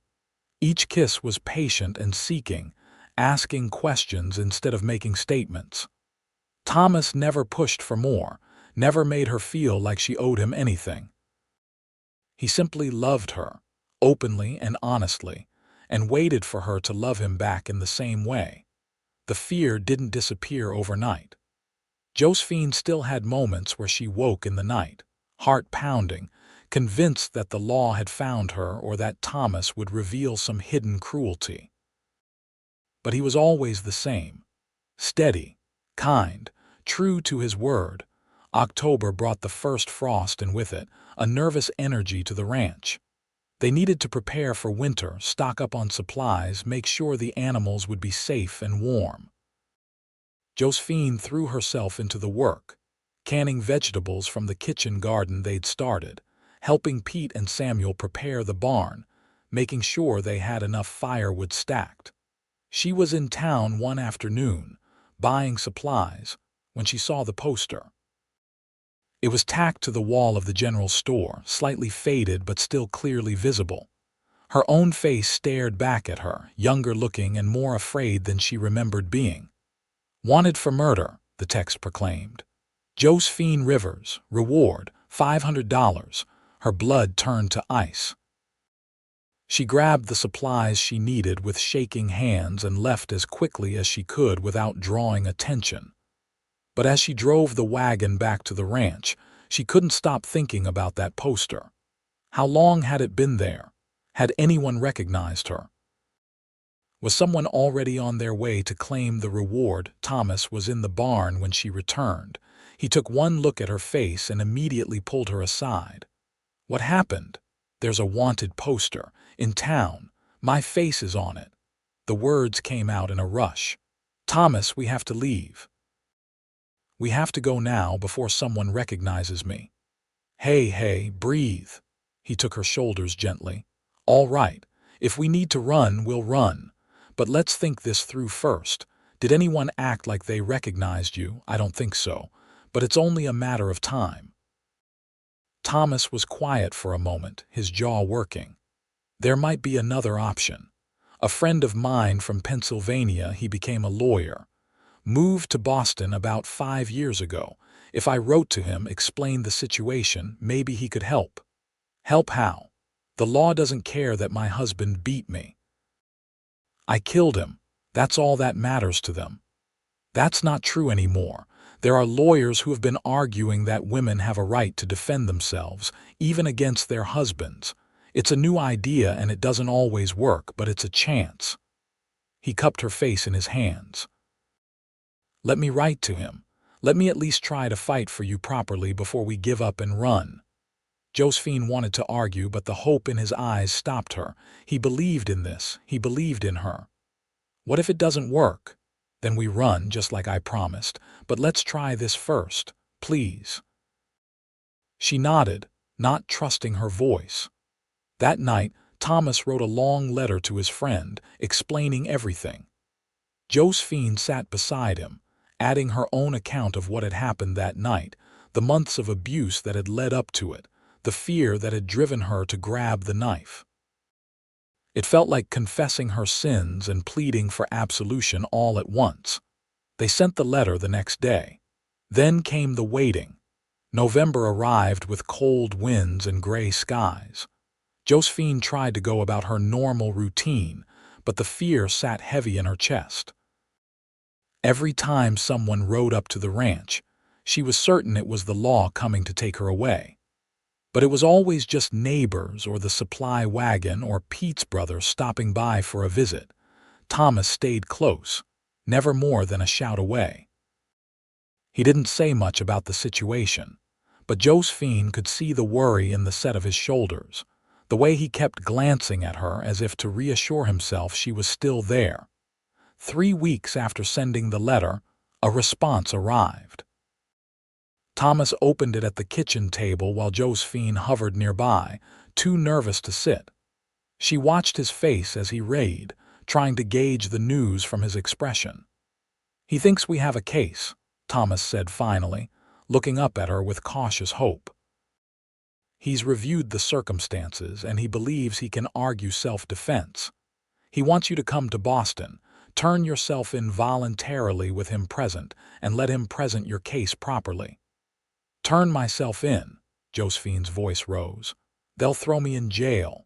Each kiss was patient and seeking, asking questions instead of making statements. Thomas never pushed for more, never made her feel like she owed him anything. He simply loved her, openly and honestly, and waited for her to love him back in the same way. The fear didn't disappear overnight. Josephine still had moments where she woke in the night, heart pounding, convinced that the law had found her or that Thomas would reveal some hidden cruelty. But he was always the same: steady, kind, true to his word. October brought the first frost, and with it, a nervous energy to the ranch. They needed to prepare for winter, stock up on supplies, make sure the animals would be safe and warm. Josephine threw herself into the work, canning vegetables from the kitchen garden they'd started, helping Pete and Samuel prepare the barn, making sure they had enough firewood stacked. She was in town one afternoon, buying supplies, when she saw the poster. It was tacked to the wall of the general store, slightly faded but still clearly visible. Her own face stared back at her, younger looking and more afraid than she remembered being. "Wanted for murder," the text proclaimed. "Josephine Rivers, reward, $500. Her blood turned to ice. She grabbed the supplies she needed with shaking hands and left as quickly as she could without drawing attention. But as she drove the wagon back to the ranch, she couldn't stop thinking about that poster. How long had it been there? Had anyone recognized her? Was someone already on their way to claim the reward? Thomas was in the barn when she returned. He took one look at her face and immediately pulled her aside. "What happened?" "There's a wanted poster. In town. My face is on it." The words came out in a rush. "Thomas, we have to leave. We have to go now before someone recognizes me." Hey, breathe." He took her shoulders gently. "All right. If we need to run, we'll run. But let's think this through first. Did anyone act like they recognized you? I don't think so. But it's only a matter of time." Thomas was quiet for a moment, his jaw working. There might be another option. A friend of mine from Pennsylvania, he became a lawyer. Moved to Boston about 5 years ago. If I wrote to him, explained the situation, maybe he could help. "Help how?" "The law doesn't care that my husband beat me. I killed him. That's all that matters to them." That's not true anymore. There are lawyers who have been arguing that women have a right to defend themselves, even against their husbands. It's a new idea and it doesn't always work, but it's a chance. He cupped her face in his hands. "Let me write to him. Let me at least try to fight for you properly before we give up and run." Josephine wanted to argue, but the hope in his eyes stopped her. He believed in this. He believed in her. "What if it doesn't work?" "Then we run, just like I promised. But let's try this first, please." She nodded, not trusting her voice. That night, Thomas wrote a long letter to his friend, explaining everything. Josephine sat beside him, adding her own account of what had happened that night, the months of abuse that had led up to it, the fear that had driven her to grab the knife. It felt like confessing her sins and pleading for absolution all at once. They sent the letter the next day. Then came the waiting. November arrived with cold winds and gray skies. Josephine tried to go about her normal routine, but the fear sat heavy in her chest. Every time someone rode up to the ranch, she was certain it was the law coming to take her away. But it was always just neighbors or the supply wagon or Pete's brother stopping by for a visit. Thomas stayed close, never more than a shout away. He didn't say much about the situation, but Josephine could see the worry in the set of his shoulders, the way he kept glancing at her as if to reassure himself she was still there. 3 weeks after sending the letter, a response arrived. Thomas opened it at the kitchen table while Josephine hovered nearby, too nervous to sit. She watched his face as he read, trying to gauge the news from his expression. "He thinks we have a case," Thomas said finally, looking up at her with cautious hope. "He's reviewed the circumstances and he believes he can argue self-defense. He wants you to come to Boston, turn yourself in voluntarily with him present, and let him present your case properly." "Turn myself in," Josephine's voice rose. "They'll throw me in jail."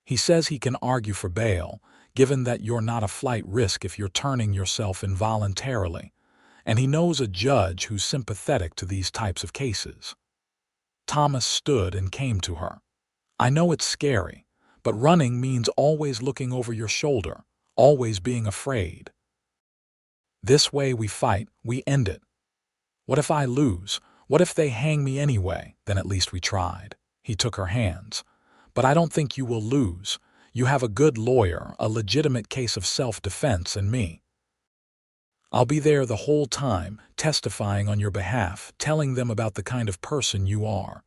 "He says he can argue for bail, given that you're not a flight risk if you're turning yourself in voluntarily, and he knows a judge who's sympathetic to these types of cases." Thomas stood and came to her. "I know it's scary, but running means always looking over your shoulder, always being afraid. This way we fight, we end it. What if I lose? What if they hang me anyway? Then at least we tried." He took her hands. "But I don't think you will lose. You have a good lawyer, a legitimate case of self-defense, and me. I'll be there the whole time, testifying on your behalf, telling them about the kind of person you are."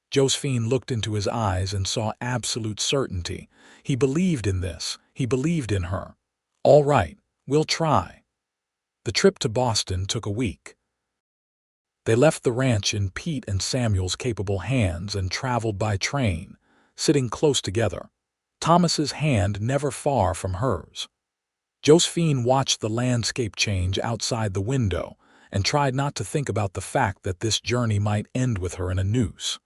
Josephine looked into his eyes and saw absolute certainty. He believed in this. He believed in her. "All right, we'll try." The trip to Boston took a week. They left the ranch in Pete and Samuel's capable hands and traveled by train, sitting close together, Thomas's hand never far from hers. Josephine watched the landscape change outside the window and tried not to think about the fact that this journey might end with her in a noose.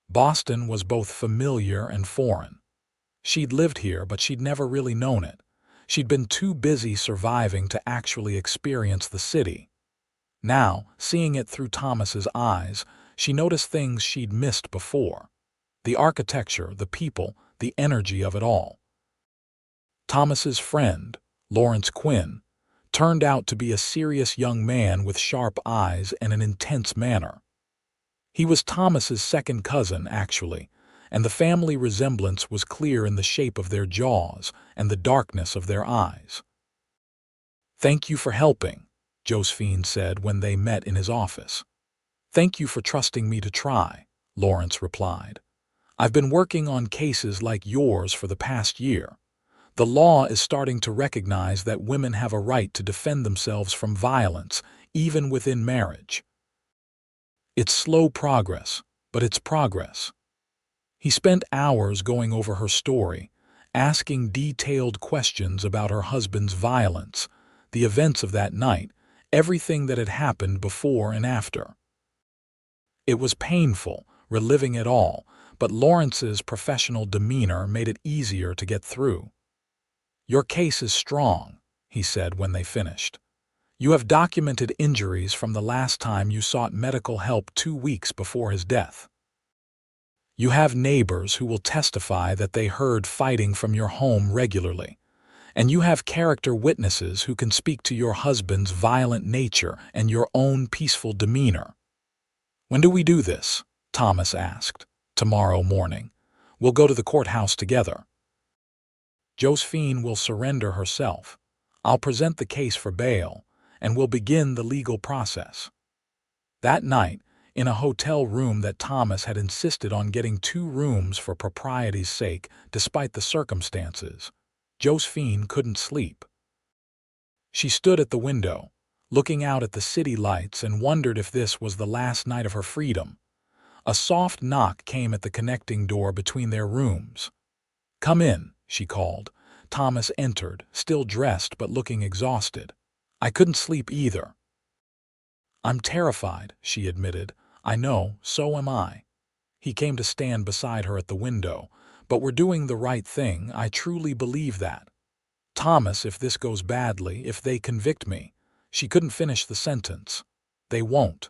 Boston was both familiar and foreign. She'd lived here, but she'd never really known it. She'd been too busy surviving to actually experience the city. Now, seeing it through Thomas's eyes, she noticed things she'd missed before. The architecture, the people, the energy of it all. Thomas's friend, Thomas Quinn, turned out to be a serious young man with sharp eyes and an intense manner. He was Thomas's second cousin, actually, and the family resemblance was clear in the shape of their jaws and the darkness of their eyes. "Thank you for helping," Josephine said when they met in his office. "Thank you for trusting me to try," Lawrence replied. "I've been working on cases like yours for the past year. The law is starting to recognize that women have a right to defend themselves from violence, even within marriage. It's slow progress, but it's progress." He spent hours going over her story, asking detailed questions about her husband's violence, the events of that night, everything that had happened before and after. It was painful, reliving it all, but Lawrence's professional demeanor made it easier to get through. "Your case is strong," he said when they finished. "You have documented injuries from the last time you sought medical help 2 weeks before his death. You have neighbors who will testify that they heard fighting from your home regularly. And you have character witnesses who can speak to your husband's violent nature and your own peaceful demeanor." "When do we do this?" Thomas asked. "Tomorrow morning. We'll go to the courthouse together. Josephine will surrender herself. I'll present the case for bail, and we'll begin the legal process." That night, in a hotel room that Thomas had insisted on getting 2 rooms for propriety's sake, despite the circumstances, Josephine couldn't sleep. She stood at the window, looking out at the city lights, and wondered if this was the last night of her freedom. A soft knock came at the connecting door between their rooms. "Come in," she called. Thomas entered, still dressed but looking exhausted. "I couldn't sleep either." "I'm terrified," she admitted. "I know, so am I." He came to stand beside her at the window. "But we're doing the right thing, I truly believe that. Thomas, if this goes badly, if they convict me—" She couldn't finish the sentence. "They won't.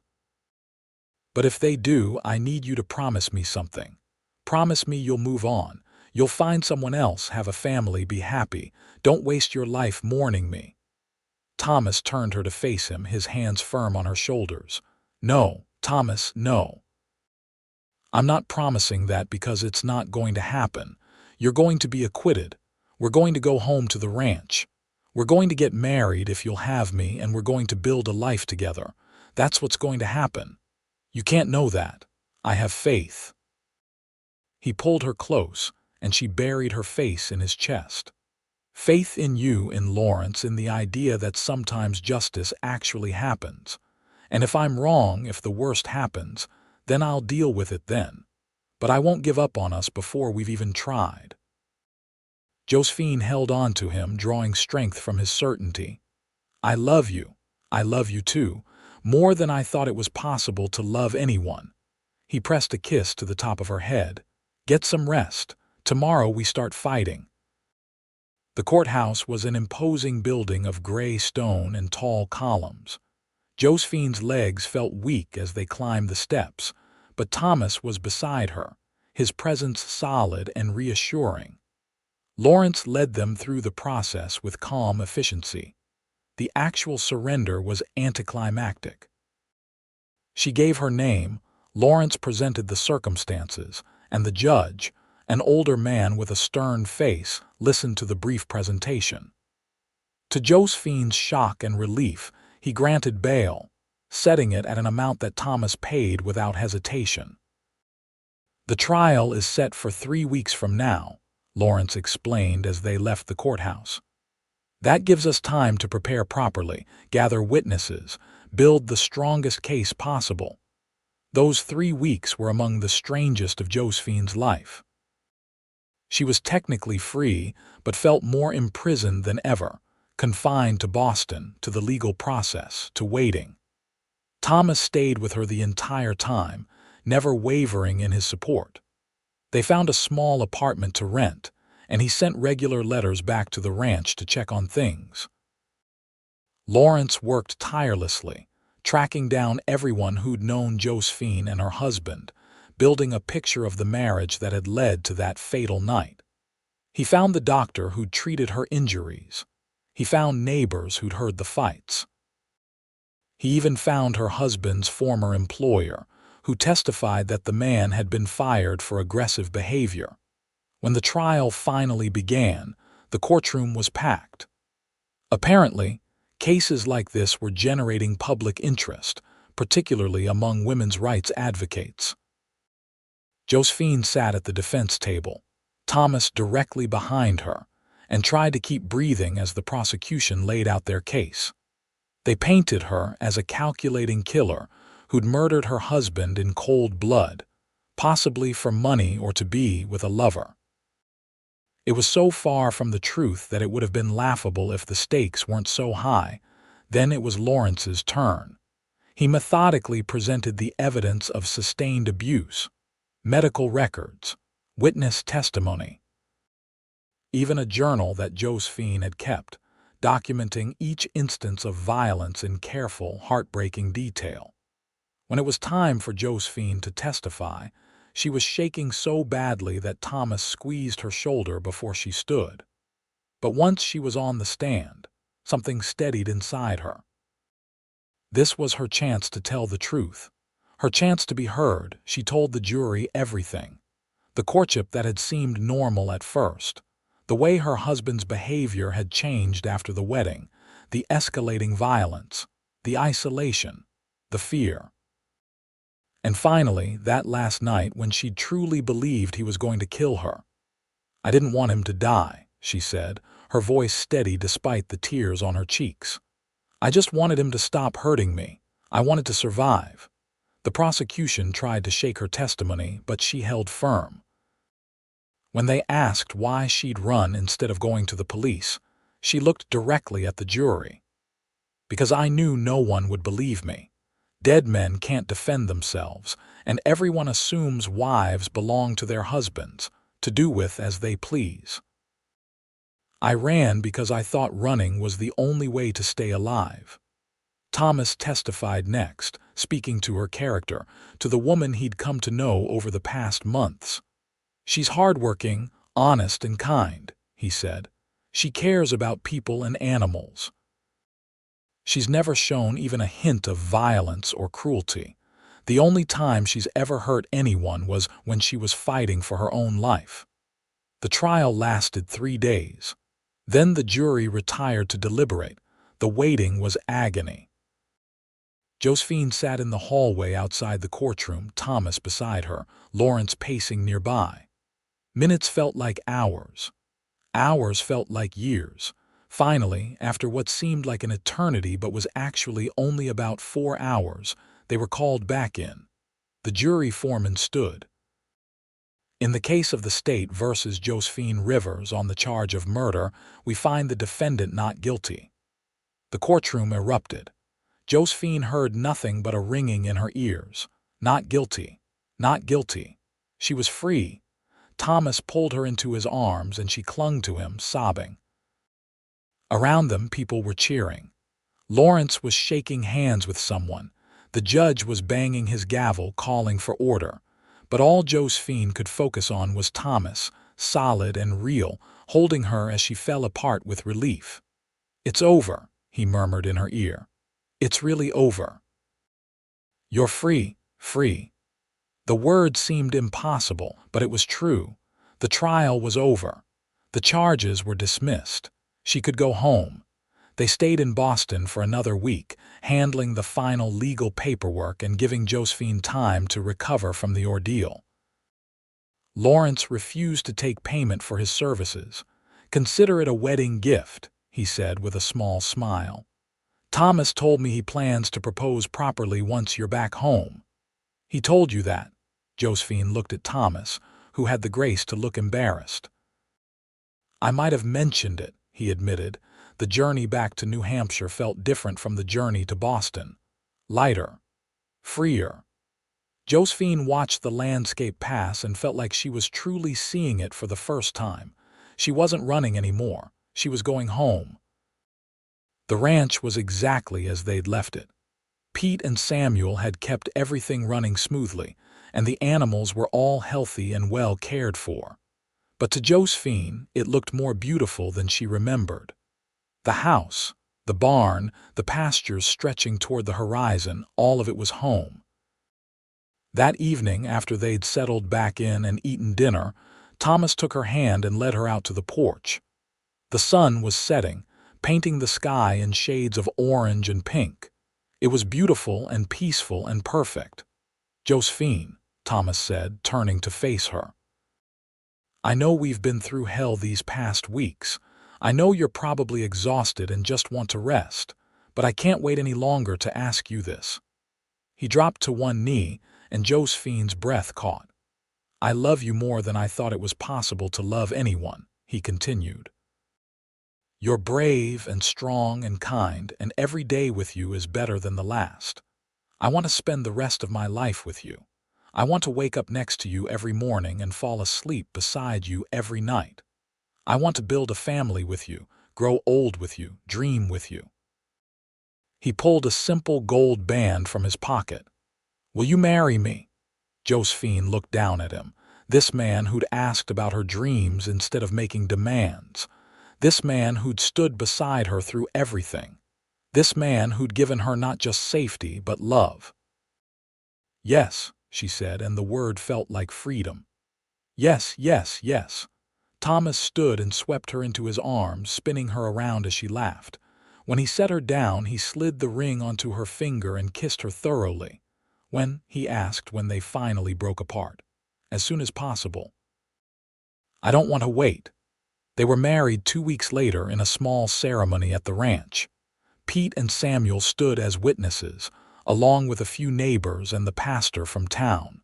But if they do, I need you to promise me something. Promise me you'll move on. You'll find someone else, have a family, be happy. Don't waste your life mourning me." Thomas turned her to face him, his hands firm on her shoulders. "No, Thomas, no. I'm not promising that because it's not going to happen. You're going to be acquitted. We're going to go home to the ranch. We're going to get married if you'll have me, and we're going to build a life together. That's what's going to happen. You can't know that. I have faith." He pulled her close, and she buried her face in his chest. "Faith in you, in Lawrence, in the idea that sometimes justice actually happens. And if I'm wrong, if the worst happens, then I'll deal with it then. But I won't give up on us before we've even tried." Josephine held on to him, drawing strength from his certainty. "I love you. I love you too, more than I thought it was possible to love anyone." He pressed a kiss to the top of her head. "Get some rest. Tomorrow we start fighting." The courthouse was an imposing building of gray stone and tall columns. Josephine's legs felt weak as they climbed the steps, but Thomas was beside her, his presence solid and reassuring. Lawrence led them through the process with calm efficiency. The actual surrender was anticlimactic. She gave her name, Lawrence presented the circumstances, and the judge, an older man with a stern face, listened to the brief presentation. To Josephine's shock and relief, he granted bail, setting it at an amount that Thomas paid without hesitation. "The trial is set for 3 weeks from now," Lawrence explained as they left the courthouse. "That gives us time to prepare properly, gather witnesses, build the strongest case possible." Those 3 weeks were among the strangest of Josephine's life. She was technically free, but felt more imprisoned than ever, confined to Boston, to the legal process, to waiting. Thomas stayed with her the entire time, never wavering in his support. They found a small apartment to rent, and he sent regular letters back to the ranch to check on things. Lawrence worked tirelessly, tracking down everyone who'd known Josephine and her husband, building a picture of the marriage that had led to that fatal night. He found the doctor who'd treated her injuries. He found neighbors who'd heard the fights. He even found her husband's former employer, who testified that the man had been fired for aggressive behavior. When the trial finally began, the courtroom was packed. Apparently, cases like this were generating public interest, particularly among women's rights advocates. Josephine sat at the defense table, Thomas directly behind her, and tried to keep breathing as the prosecution laid out their case. They painted her as a calculating killer who'd murdered her husband in cold blood, possibly for money or to be with a lover. It was so far from the truth that it would have been laughable if the stakes weren't so high. Then it was Lawrence's turn. He methodically presented the evidence of sustained abuse, medical records, witness testimony, even a journal that Josephine had kept, documenting each instance of violence in careful, heartbreaking detail. When it was time for Josephine to testify, she was shaking so badly that Thomas squeezed her shoulder before she stood. But once she was on the stand, something steadied inside her. This was her chance to tell the truth, her chance to be heard. She told the jury everything. The courtship that had seemed normal at first, the way her husband's behavior had changed after the wedding, the escalating violence, the isolation, the fear. And finally, that last night when she truly believed he was going to kill her. "I didn't want him to die," she said, her voice steady despite the tears on her cheeks. "I just wanted him to stop hurting me. I wanted to survive." The prosecution tried to shake her testimony, but she held firm. When they asked why she'd run instead of going to the police, she looked directly at the jury. "Because I knew no one would believe me. Dead men can't defend themselves, and everyone assumes wives belong to their husbands, to do with as they please. I ran because I thought running was the only way to stay alive. Thomas testified next, speaking to her character, to the woman he'd come to know over the past months. She's hardworking, honest, and kind, he said. She cares about people and animals. She's never shown even a hint of violence or cruelty. The only time she's ever hurt anyone was when she was fighting for her own life. The trial lasted 3 days. Then the jury retired to deliberate. The waiting was agony. Josephine sat in the hallway outside the courtroom, Thomas beside her, Lawrence pacing nearby. Minutes felt like hours. Hours felt like years. Finally, after what seemed like an eternity but was actually only about 4 hours, they were called back in. The jury foreman stood. In the case of the state versus Josephine Rivers on the charge of murder, we find the defendant not guilty. The courtroom erupted. Josephine heard nothing but a ringing in her ears. Not guilty. Not guilty. She was free. Thomas pulled her into his arms and she clung to him, sobbing. Around them, people were cheering. Lawrence was shaking hands with someone. The judge was banging his gavel, calling for order. But all Josephine could focus on was Thomas, solid and real, holding her as she fell apart with relief. "It's over," he murmured in her ear. "It's really over. You're free, free." The word seemed impossible, but it was true. The trial was over. The charges were dismissed. She could go home. They stayed in Boston for another week, handling the final legal paperwork and giving Josephine time to recover from the ordeal. Lawrence refused to take payment for his services. "Consider it a wedding gift," he said with a small smile. "Thomas told me he plans to propose properly once you're back home." "He told you that?" Josephine looked at Thomas, who had the grace to look embarrassed. "I might have mentioned it," he admitted. The journey back to New Hampshire felt different from the journey to Boston. Lighter. Freer. Josephine watched the landscape pass and felt like she was truly seeing it for the first time. She wasn't running anymore. She was going home. The ranch was exactly as they'd left it. Pete and Samuel had kept everything running smoothly, and the animals were all healthy and well cared for. But to Josephine, it looked more beautiful than she remembered. The house, the barn, the pastures stretching toward the horizon, all of it was home. That evening, after they'd settled back in and eaten dinner, Thomas took her hand and led her out to the porch. The sun was setting, painting the sky in shades of orange and pink. It was beautiful and peaceful and perfect. "Josephine," Thomas said, turning to face her. "I know we've been through hell these past weeks. I know you're probably exhausted and just want to rest, but I can't wait any longer to ask you this." He dropped to one knee, and Josephine's breath caught. "I love you more than I thought it was possible to love anyone," he continued. "You're brave and strong and kind, and every day with you is better than the last. I want to spend the rest of my life with you. I want to wake up next to you every morning and fall asleep beside you every night. I want to build a family with you, grow old with you, dream with you." He pulled a simple gold band from his pocket. "Will you marry me?" Josephine looked down at him. This man who'd asked about her dreams instead of making demands. This man who'd stood beside her through everything. This man who'd given her not just safety, but love. "Yes," she said, and the word felt like freedom. "Yes, yes, yes." Thomas stood and swept her into his arms, spinning her around as she laughed. When he set her down, he slid the ring onto her finger and kissed her thoroughly. "When?" he asked when they finally broke apart. "As soon as possible." "I don't want to wait." They were married 2 weeks later in a small ceremony at the ranch. Pete and Samuel stood as witnesses, along with a few neighbors and the pastor from town.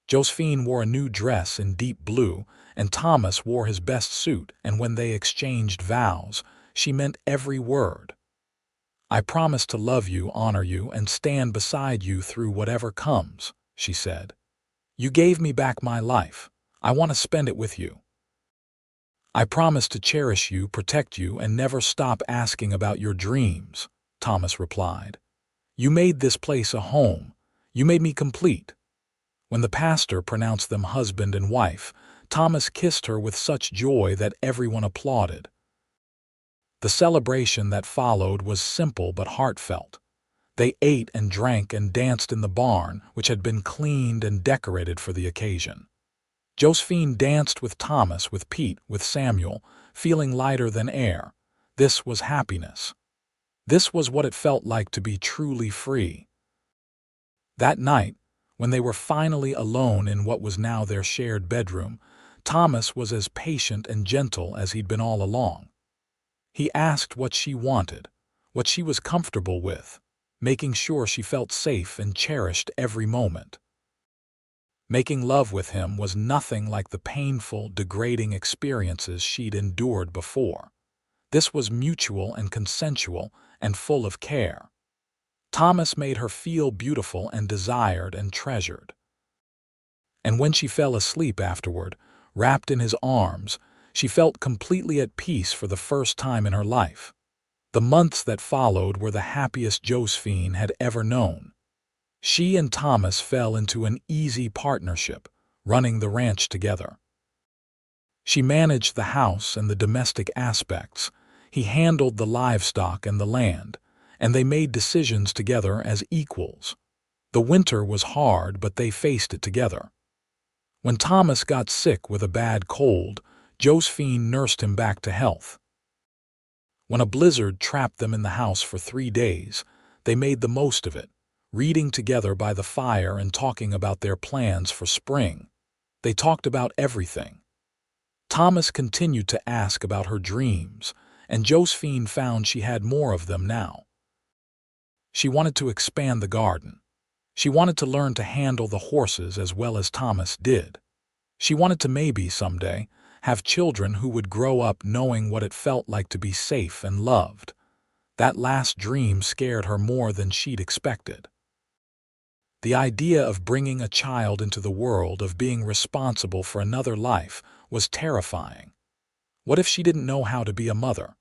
Josephine wore a new dress in deep blue, and Thomas wore his best suit, and when they exchanged vows, she meant every word. "I promise to love you, honor you, and stand beside you through whatever comes," she said. "You gave me back my life. I want to spend it with you. I promise to cherish you, protect you, and never stop asking about your dreams," Thomas replied. "You made this place a home. You made me complete." When the pastor pronounced them husband and wife, Thomas kissed her with such joy that everyone applauded. The celebration that followed was simple but heartfelt. They ate and drank and danced in the barn, which had been cleaned and decorated for the occasion. Josephine danced with Thomas, with Pete, with Samuel, feeling lighter than air. This was happiness. This was what it felt like to be truly free. That night, when they were finally alone in what was now their shared bedroom, Thomas was as patient and gentle as he'd been all along. He asked what she wanted, what she was comfortable with, making sure she felt safe and cherished every moment. Making love with him was nothing like the painful, degrading experiences she'd endured before. This was mutual and consensual and full of care. Thomas made her feel beautiful and desired and treasured. And when she fell asleep afterward, wrapped in his arms, she felt completely at peace for the first time in her life. The months that followed were the happiest Josephine had ever known. She and Thomas fell into an easy partnership, running the ranch together. She managed the house and the domestic aspects. He handled the livestock and the land, and they made decisions together as equals. The winter was hard, but they faced it together. When Thomas got sick with a bad cold, Josephine nursed him back to health. When a blizzard trapped them in the house for 3 days, they made the most of it, reading together by the fire and talking about their plans for spring. They talked about everything. Thomas continued to ask about her dreams, and Josephine found she had more of them now. She wanted to expand the garden. She wanted to learn to handle the horses as well as Thomas did. She wanted to maybe someday have children who would grow up knowing what it felt like to be safe and loved. That last dream scared her more than she'd expected. The idea of bringing a child into the world, of being responsible for another life, was terrifying. What if she didn't know how to be a mother?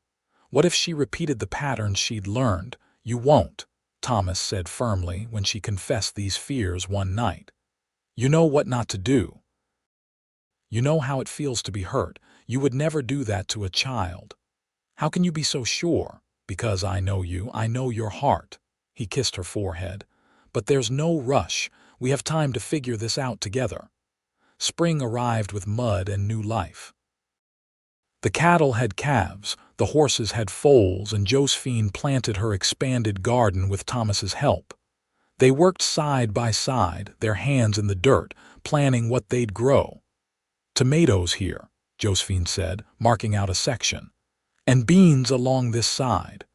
What if she repeated the patterns she'd learned? "You won't," Thomas said firmly when she confessed these fears one night. "You know what not to do. You know how it feels to be hurt. You would never do that to a child. How can you be so sure?" "Because I know you. I know your heart." He kissed her forehead. "But there's no rush. We have time to figure this out together." Spring arrived with mud and new life. The cattle had calves, the horses had foals, and Josephine planted her expanded garden with Thomas's help. They worked side by side, their hands in the dirt, planning what they'd grow. "Tomatoes here," Josephine said, marking out a section, "and beans along this side.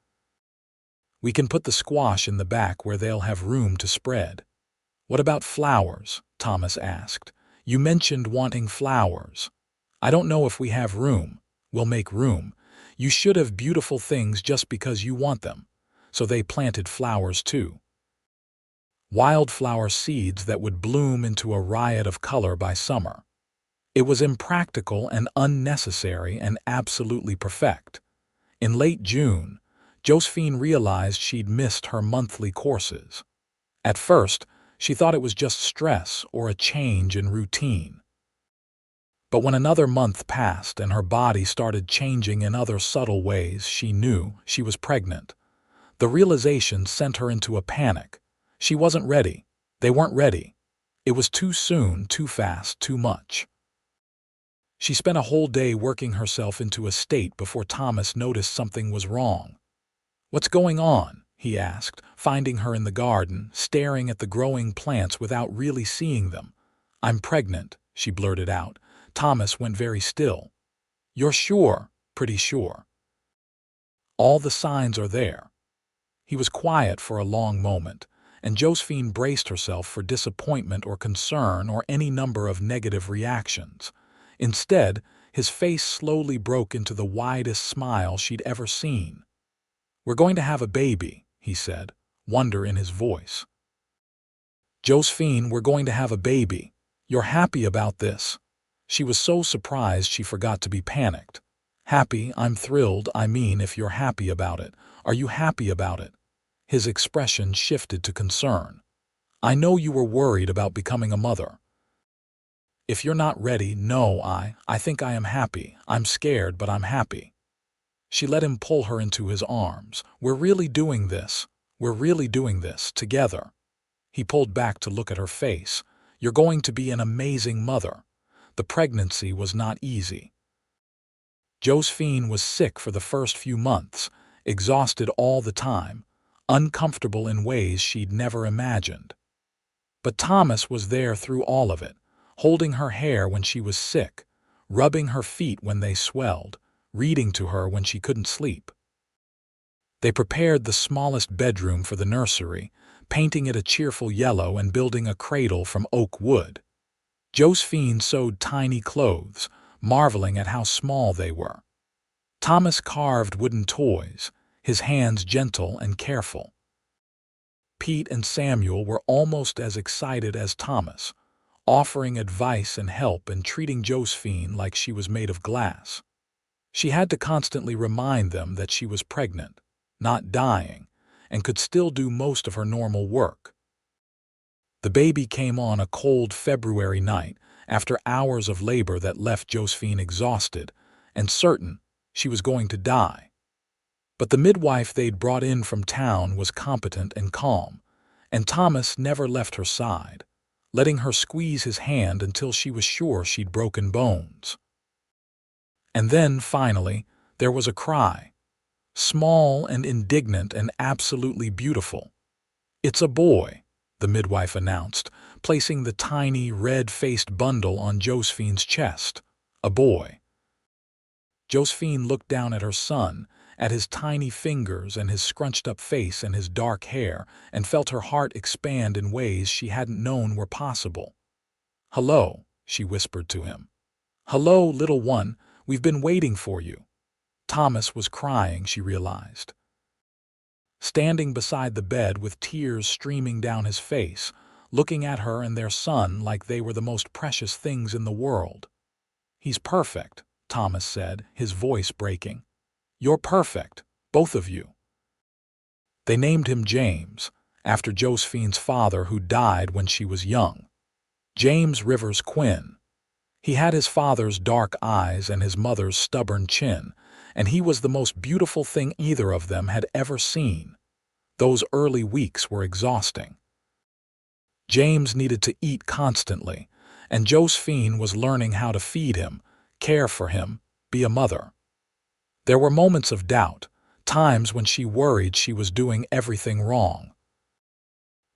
We can put the squash in the back where they'll have room to spread." "What about flowers?" Thomas asked. "You mentioned wanting flowers." "I don't know if we have room." "We'll make room. You should have beautiful things just because you want them." So they planted flowers too. Wildflower seeds that would bloom into a riot of color by summer. It was impractical and unnecessary and absolutely perfect. In late June, Josephine realized she'd missed her monthly courses. At first, she thought it was just stress or a change in routine. But when another month passed and her body started changing in other subtle ways, she knew she was pregnant. The realization sent her into a panic. She wasn't ready. They weren't ready. It was too soon, too fast, too much. She spent a whole day working herself into a state before Thomas noticed something was wrong. "What's going on?" he asked, finding her in the garden, staring at the growing plants without really seeing them. "I'm pregnant," she blurted out. Thomas went very still. "You're sure?" "Pretty sure." "All the signs are there." He was quiet for a long moment, and Josephine braced herself for disappointment or concern or any number of negative reactions. Instead, his face slowly broke into the widest smile she'd ever seen. "We're going to have a baby," he said, wonder in his voice. "Josephine, we're going to have a baby. You're happy about this?" She was so surprised she forgot to be panicked. "Happy? I'm thrilled. I mean, if you're happy about it. Are you happy about it?" His expression shifted to concern. "I know you were worried about becoming a mother." "If you're not ready, no, I think I am happy. I'm scared, but I'm happy." She let him pull her into his arms. "We're really doing this. We're really doing this, together." He pulled back to look at her face. "You're going to be an amazing mother." The pregnancy was not easy. Josephine was sick for the first few months, exhausted all the time, uncomfortable in ways she'd never imagined. But Thomas was there through all of it, holding her hair when she was sick, rubbing her feet when they swelled, reading to her when she couldn't sleep. They prepared the smallest bedroom for the nursery, painting it a cheerful yellow and building a cradle from oak wood. Josephine sewed tiny clothes, marveling at how small they were. Thomas carved wooden toys, his hands gentle and careful. Pete and Samuel were almost as excited as Thomas, offering advice and help and treating Josephine like she was made of glass. She had to constantly remind them that she was pregnant, not dying, and could still do most of her normal work. The baby came on a cold February night after hours of labor that left Josephine exhausted and certain she was going to die. But the midwife they'd brought in from town was competent and calm, and Thomas never left her side, letting her squeeze his hand until she was sure she'd broken bones. And then, finally, there was a cry, small and indignant and absolutely beautiful. "It's a boy," the midwife announced, placing the tiny, red-faced bundle on Josephine's chest. "A boy." Josephine looked down at her son, at his tiny fingers and his scrunched-up face and his dark hair, and felt her heart expand in ways she hadn't known were possible. "Hello," she whispered to him. "Hello, little one, we've been waiting for you." Thomas was crying, she realized. Standing beside the bed with tears streaming down his face, looking at her and their son like they were the most precious things in the world. "He's perfect," Thomas said, his voice breaking. "You're perfect, both of you." They named him James, after Josephine's father who died when she was young. James Rivers Quinn. He had his father's dark eyes and his mother's stubborn chin, and he was the most beautiful thing either of them had ever seen. Those early weeks were exhausting. James needed to eat constantly, and Josephine was learning how to feed him, care for him, be a mother. There were moments of doubt, times when she worried she was doing everything wrong.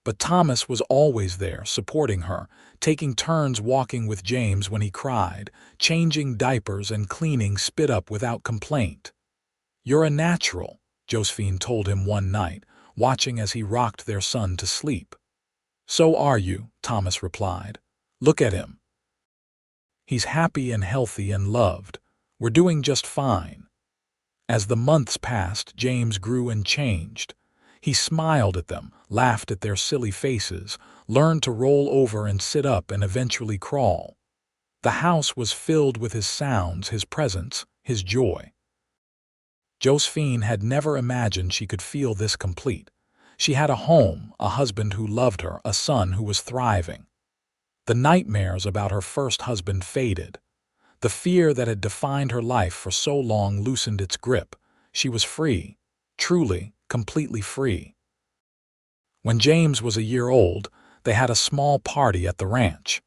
But Thomas was always there, supporting her, taking turns walking with James when he cried, changing diapers and cleaning spit up without complaint. "You're a natural," Josephine told him one night, watching as he rocked their son to sleep. "So are you," Thomas replied. "Look at him. He's happy and healthy and loved. We're doing just fine." As the months passed, James grew and changed. He smiled at them, laughed at their silly faces, learned to roll over and sit up and eventually crawl. The house was filled with his sounds, his presence, his joy. Josephine had never imagined she could feel this complete. She had a home, a husband who loved her, a son who was thriving. The nightmares about her first husband faded. The fear that had defined her life for so long loosened its grip. She was free, truly, completely free. When James was a year old, they had a small party at the ranch.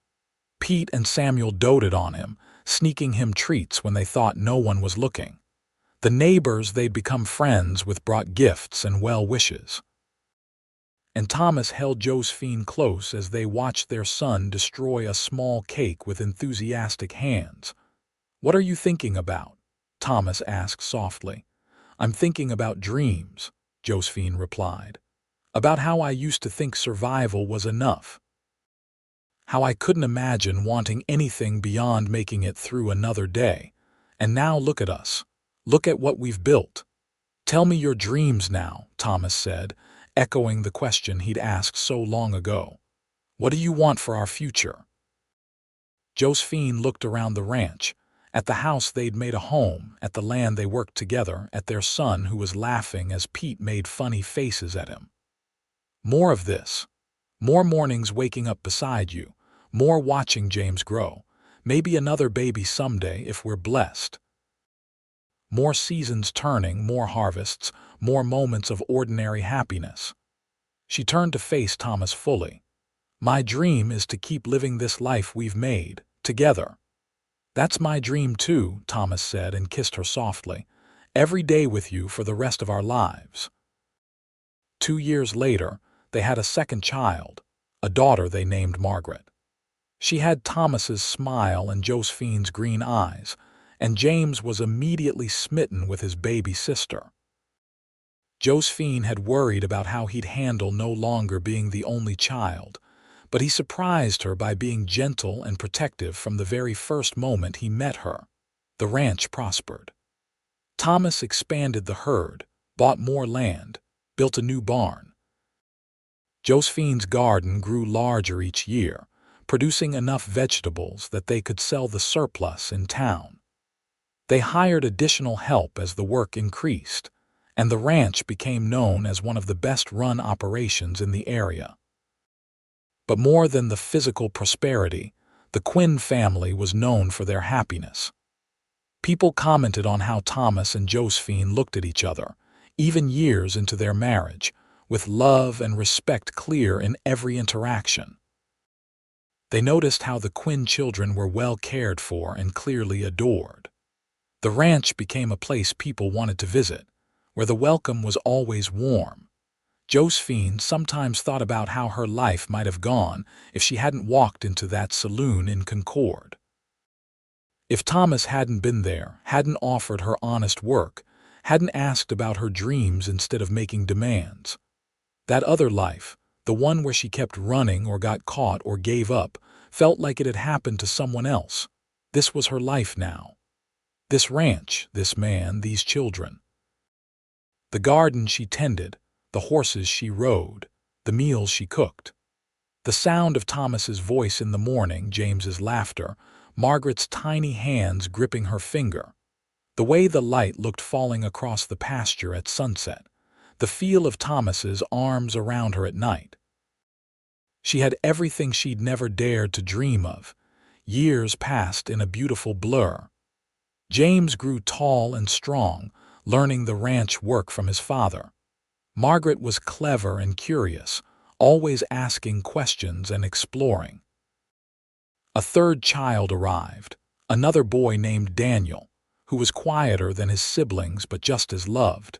Pete and Samuel doted on him, sneaking him treats when they thought no one was looking. The neighbors they'd become friends with brought gifts and well wishes. And Thomas held Josephine close as they watched their son destroy a small cake with enthusiastic hands. "What are you thinking about?" Thomas asked softly. "I'm thinking about dreams," Josephine replied. "About how I used to think survival was enough. How I couldn't imagine wanting anything beyond making it through another day. And now look at us. Look at what we've built." "Tell me your dreams now," Thomas said, echoing the question he'd asked so long ago. "What do you want for our future?" Josephine looked around the ranch, at the house they'd made a home, at the land they worked together, at their son who was laughing as Pete made funny faces at him. "More of this. More mornings waking up beside you. More watching James grow. Maybe another baby someday if we're blessed. More seasons turning, more harvests, more moments of ordinary happiness." She turned to face Thomas fully. "My dream is to keep living this life we've made, together." "That's my dream too," Thomas said and kissed her softly. "Every day with you for the rest of our lives." 2 years later, they had a second child, a daughter they named Margaret. She had Thomas's smile and Josephine's green eyes, and James was immediately smitten with his baby sister. Josephine had worried about how he'd handle no longer being the only child, but he surprised her by being gentle and protective from the very first moment he met her. The ranch prospered. Thomas expanded the herd, bought more land, built a new barn. Josephine's garden grew larger each year, producing enough vegetables that they could sell the surplus in town. They hired additional help as the work increased, and the ranch became known as one of the best-run operations in the area. But more than the physical prosperity, the Quinn family was known for their happiness. People commented on how Thomas and Josephine looked at each other, even years into their marriage, with love and respect clear in every interaction. They noticed how the Quinn children were well cared for and clearly adored. The ranch became a place people wanted to visit, where the welcome was always warm. Josephine sometimes thought about how her life might have gone if she hadn't walked into that saloon in Concord. If Thomas hadn't been there, hadn't offered her honest work, hadn't asked about her dreams instead of making demands. That other life, the one where she kept running or got caught or gave up, felt like it had happened to someone else. This was her life now. This ranch, this man, these children. The garden she tended, the horses she rode, the meals she cooked. The sound of Thomas's voice in the morning, James's laughter, Margaret's tiny hands gripping her finger. The way the light looked falling across the pasture at sunset. The feel of Thomas's arms around her at night. She had everything she'd never dared to dream of. Years passed in a beautiful blur. James grew tall and strong, learning the ranch work from his father. Margaret was clever and curious, always asking questions and exploring. A third child arrived, another boy named Daniel, who was quieter than his siblings but just as loved.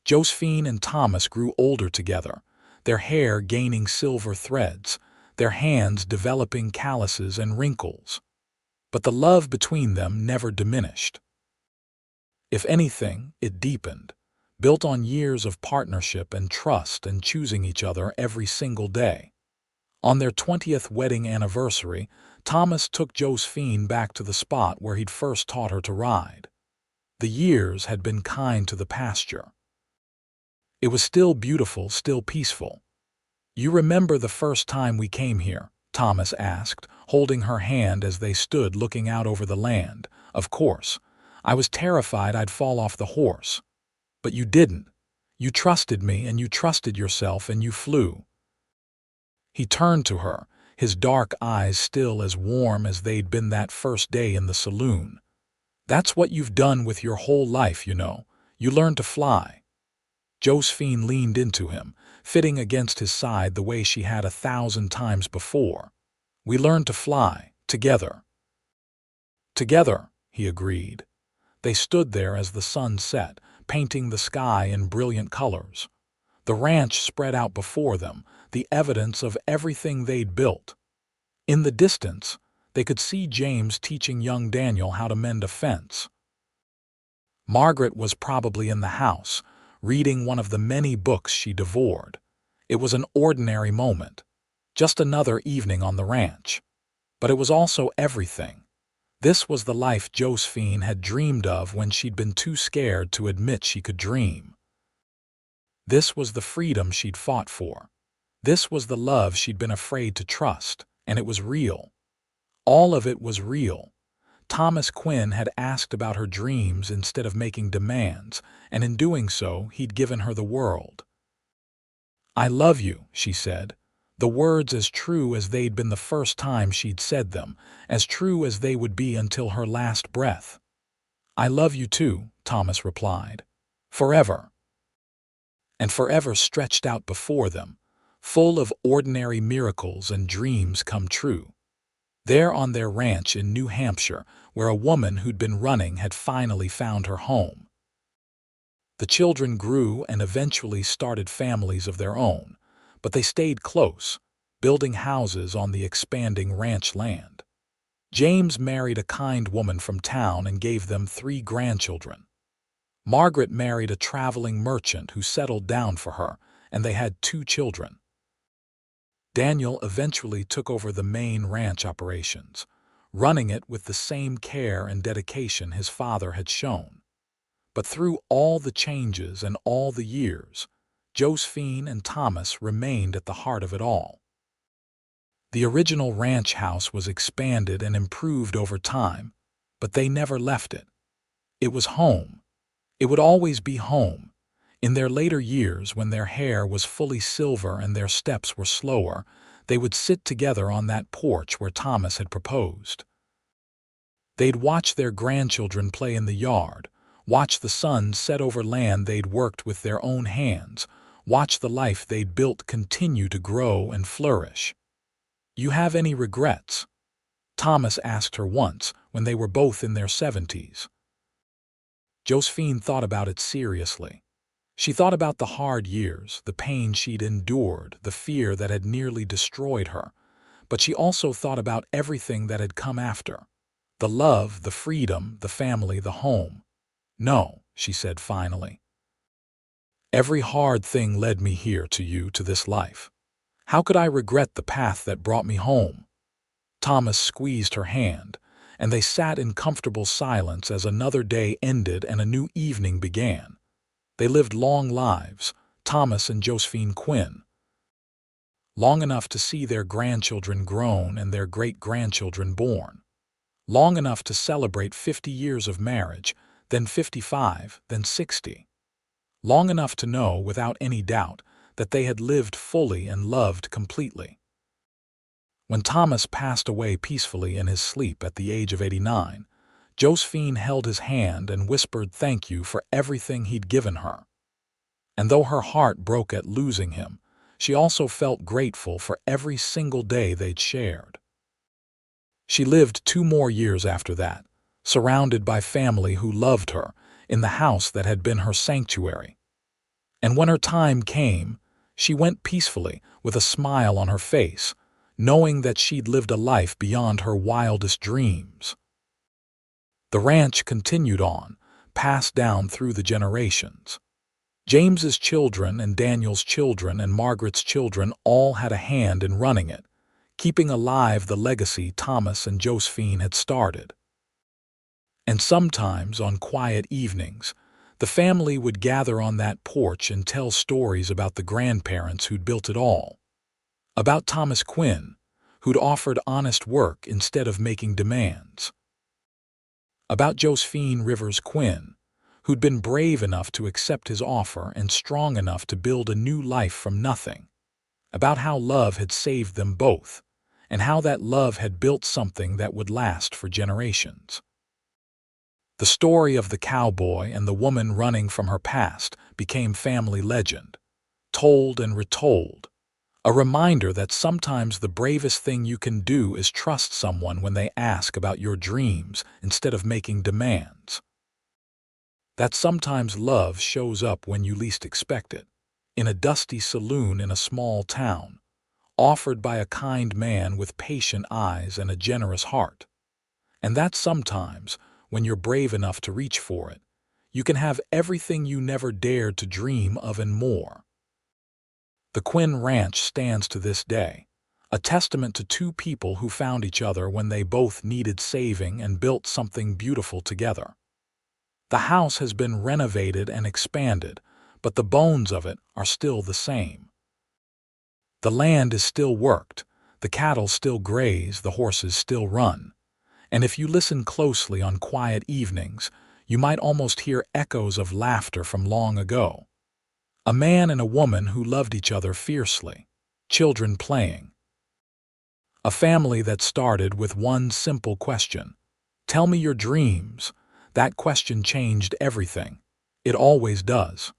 Josephine and Thomas grew older together, their hair gaining silver threads, their hands developing calluses and wrinkles. But the love between them never diminished. If anything, it deepened, built on years of partnership and trust and choosing each other every single day. On their 20th wedding anniversary, Thomas took Josephine back to the spot where he'd first taught her to ride. The years had been kind to the pasture. It was still beautiful, still peaceful. "You remember the first time we came here?" Thomas asked, holding her hand as they stood looking out over the land. "Of course. I was terrified I'd fall off the horse. But you didn't. You trusted me and you trusted yourself and you flew." He turned to her, his dark eyes still as warm as they'd been that first day in the saloon. "That's what you've done with your whole life, you know. You learned to fly." Josephine leaned into him, fitting against his side the way she had 1,000 times before. "We learned to fly, together." "Together," he agreed. They stood there as the sun set, painting the sky in brilliant colors. The ranch spread out before them, the evidence of everything they'd built. In the distance, they could see James teaching young Daniel how to mend a fence. Margaret was probably in the house, reading one of the many books she devoured. It was an ordinary moment, just another evening on the ranch. But it was also everything. This was the life Josephine had dreamed of when she'd been too scared to admit she could dream. This was the freedom she'd fought for. This was the love she'd been afraid to trust, and it was real. All of it was real. Thomas Quinn had asked about her dreams instead of making demands, and in doing so, he'd given her the world. "I love you," she said, the words as true as they'd been the first time she'd said them, as true as they would be until her last breath. "I love you too," Thomas replied. "Forever." And forever stretched out before them, full of ordinary miracles and dreams come true. There on their ranch in New Hampshire, where a woman who'd been running had finally found her home. The children grew and eventually started families of their own, but they stayed close, building houses on the expanding ranch land. James married a kind woman from town and gave them 3 grandchildren. Margaret married a traveling merchant who settled down for her, and they had 2 children. Daniel eventually took over the main ranch operations, running it with the same care and dedication his father had shown. But through all the changes and all the years, Josephine and Thomas remained at the heart of it all. The original ranch house was expanded and improved over time, but they never left it. It was home. It would always be home. In their later years, when their hair was fully silver and their steps were slower, they would sit together on that porch where Thomas had proposed. They'd watch their grandchildren play in the yard, watch the sun set over land they'd worked with their own hands, watch the life they'd built continue to grow and flourish. "You have any regrets?" Thomas asked her once when they were both in their 70s. Josephine thought about it seriously. She thought about the hard years, the pain she'd endured, the fear that had nearly destroyed her, but she also thought about everything that had come after. The love, the freedom, the family, the home. "No," she said finally. "Every hard thing led me here to you, to this life. How could I regret the path that brought me home?" Thomas squeezed her hand, and they sat in comfortable silence as another day ended and a new evening began. They lived long lives, Thomas and Josephine Quinn. Long enough to see their grandchildren grown and their great-grandchildren born. Long enough to celebrate 50 years of marriage, then 55, then 60. Long enough to know, without any doubt, that they had lived fully and loved completely. When Thomas passed away peacefully in his sleep at the age of 89, Josephine held his hand and whispered thank you for everything he'd given her. And though her heart broke at losing him, she also felt grateful for every single day they'd shared. She lived 2 more years after that, surrounded by family who loved her, in the house that had been her sanctuary. And when her time came, she went peacefully, with a smile on her face, knowing that she'd lived a life beyond her wildest dreams. The ranch continued on, passed down through the generations. James's children and Daniel's children and Margaret's children all had a hand in running it, keeping alive the legacy Thomas and Josephine had started. And sometimes, on quiet evenings, the family would gather on that porch and tell stories about the grandparents who'd built it all. About Thomas Quinn, who'd offered honest work instead of making demands. About Josephine Rivers Quinn, who'd been brave enough to accept his offer and strong enough to build a new life from nothing. About how love had saved them both, and how that love had built something that would last for generations. The story of the cowboy and the woman running from her past became family legend, told and retold. A reminder that sometimes the bravest thing you can do is trust someone when they ask about your dreams instead of making demands. That sometimes love shows up when you least expect it, in a dusty saloon in a small town, offered by a kind man with patient eyes and a generous heart. And that sometimes, when you're brave enough to reach for it, you can have everything you never dared to dream of and more. The Quinn Ranch stands to this day, a testament to 2 people who found each other when they both needed saving and built something beautiful together. The house has been renovated and expanded, but the bones of it are still the same. The land is still worked, the cattle still graze, the horses still run. And if you listen closely on quiet evenings, you might almost hear echoes of laughter from long ago. A man and a woman who loved each other fiercely, children playing. A family that started with one simple question. Tell me your dreams. That question changed everything. It always does.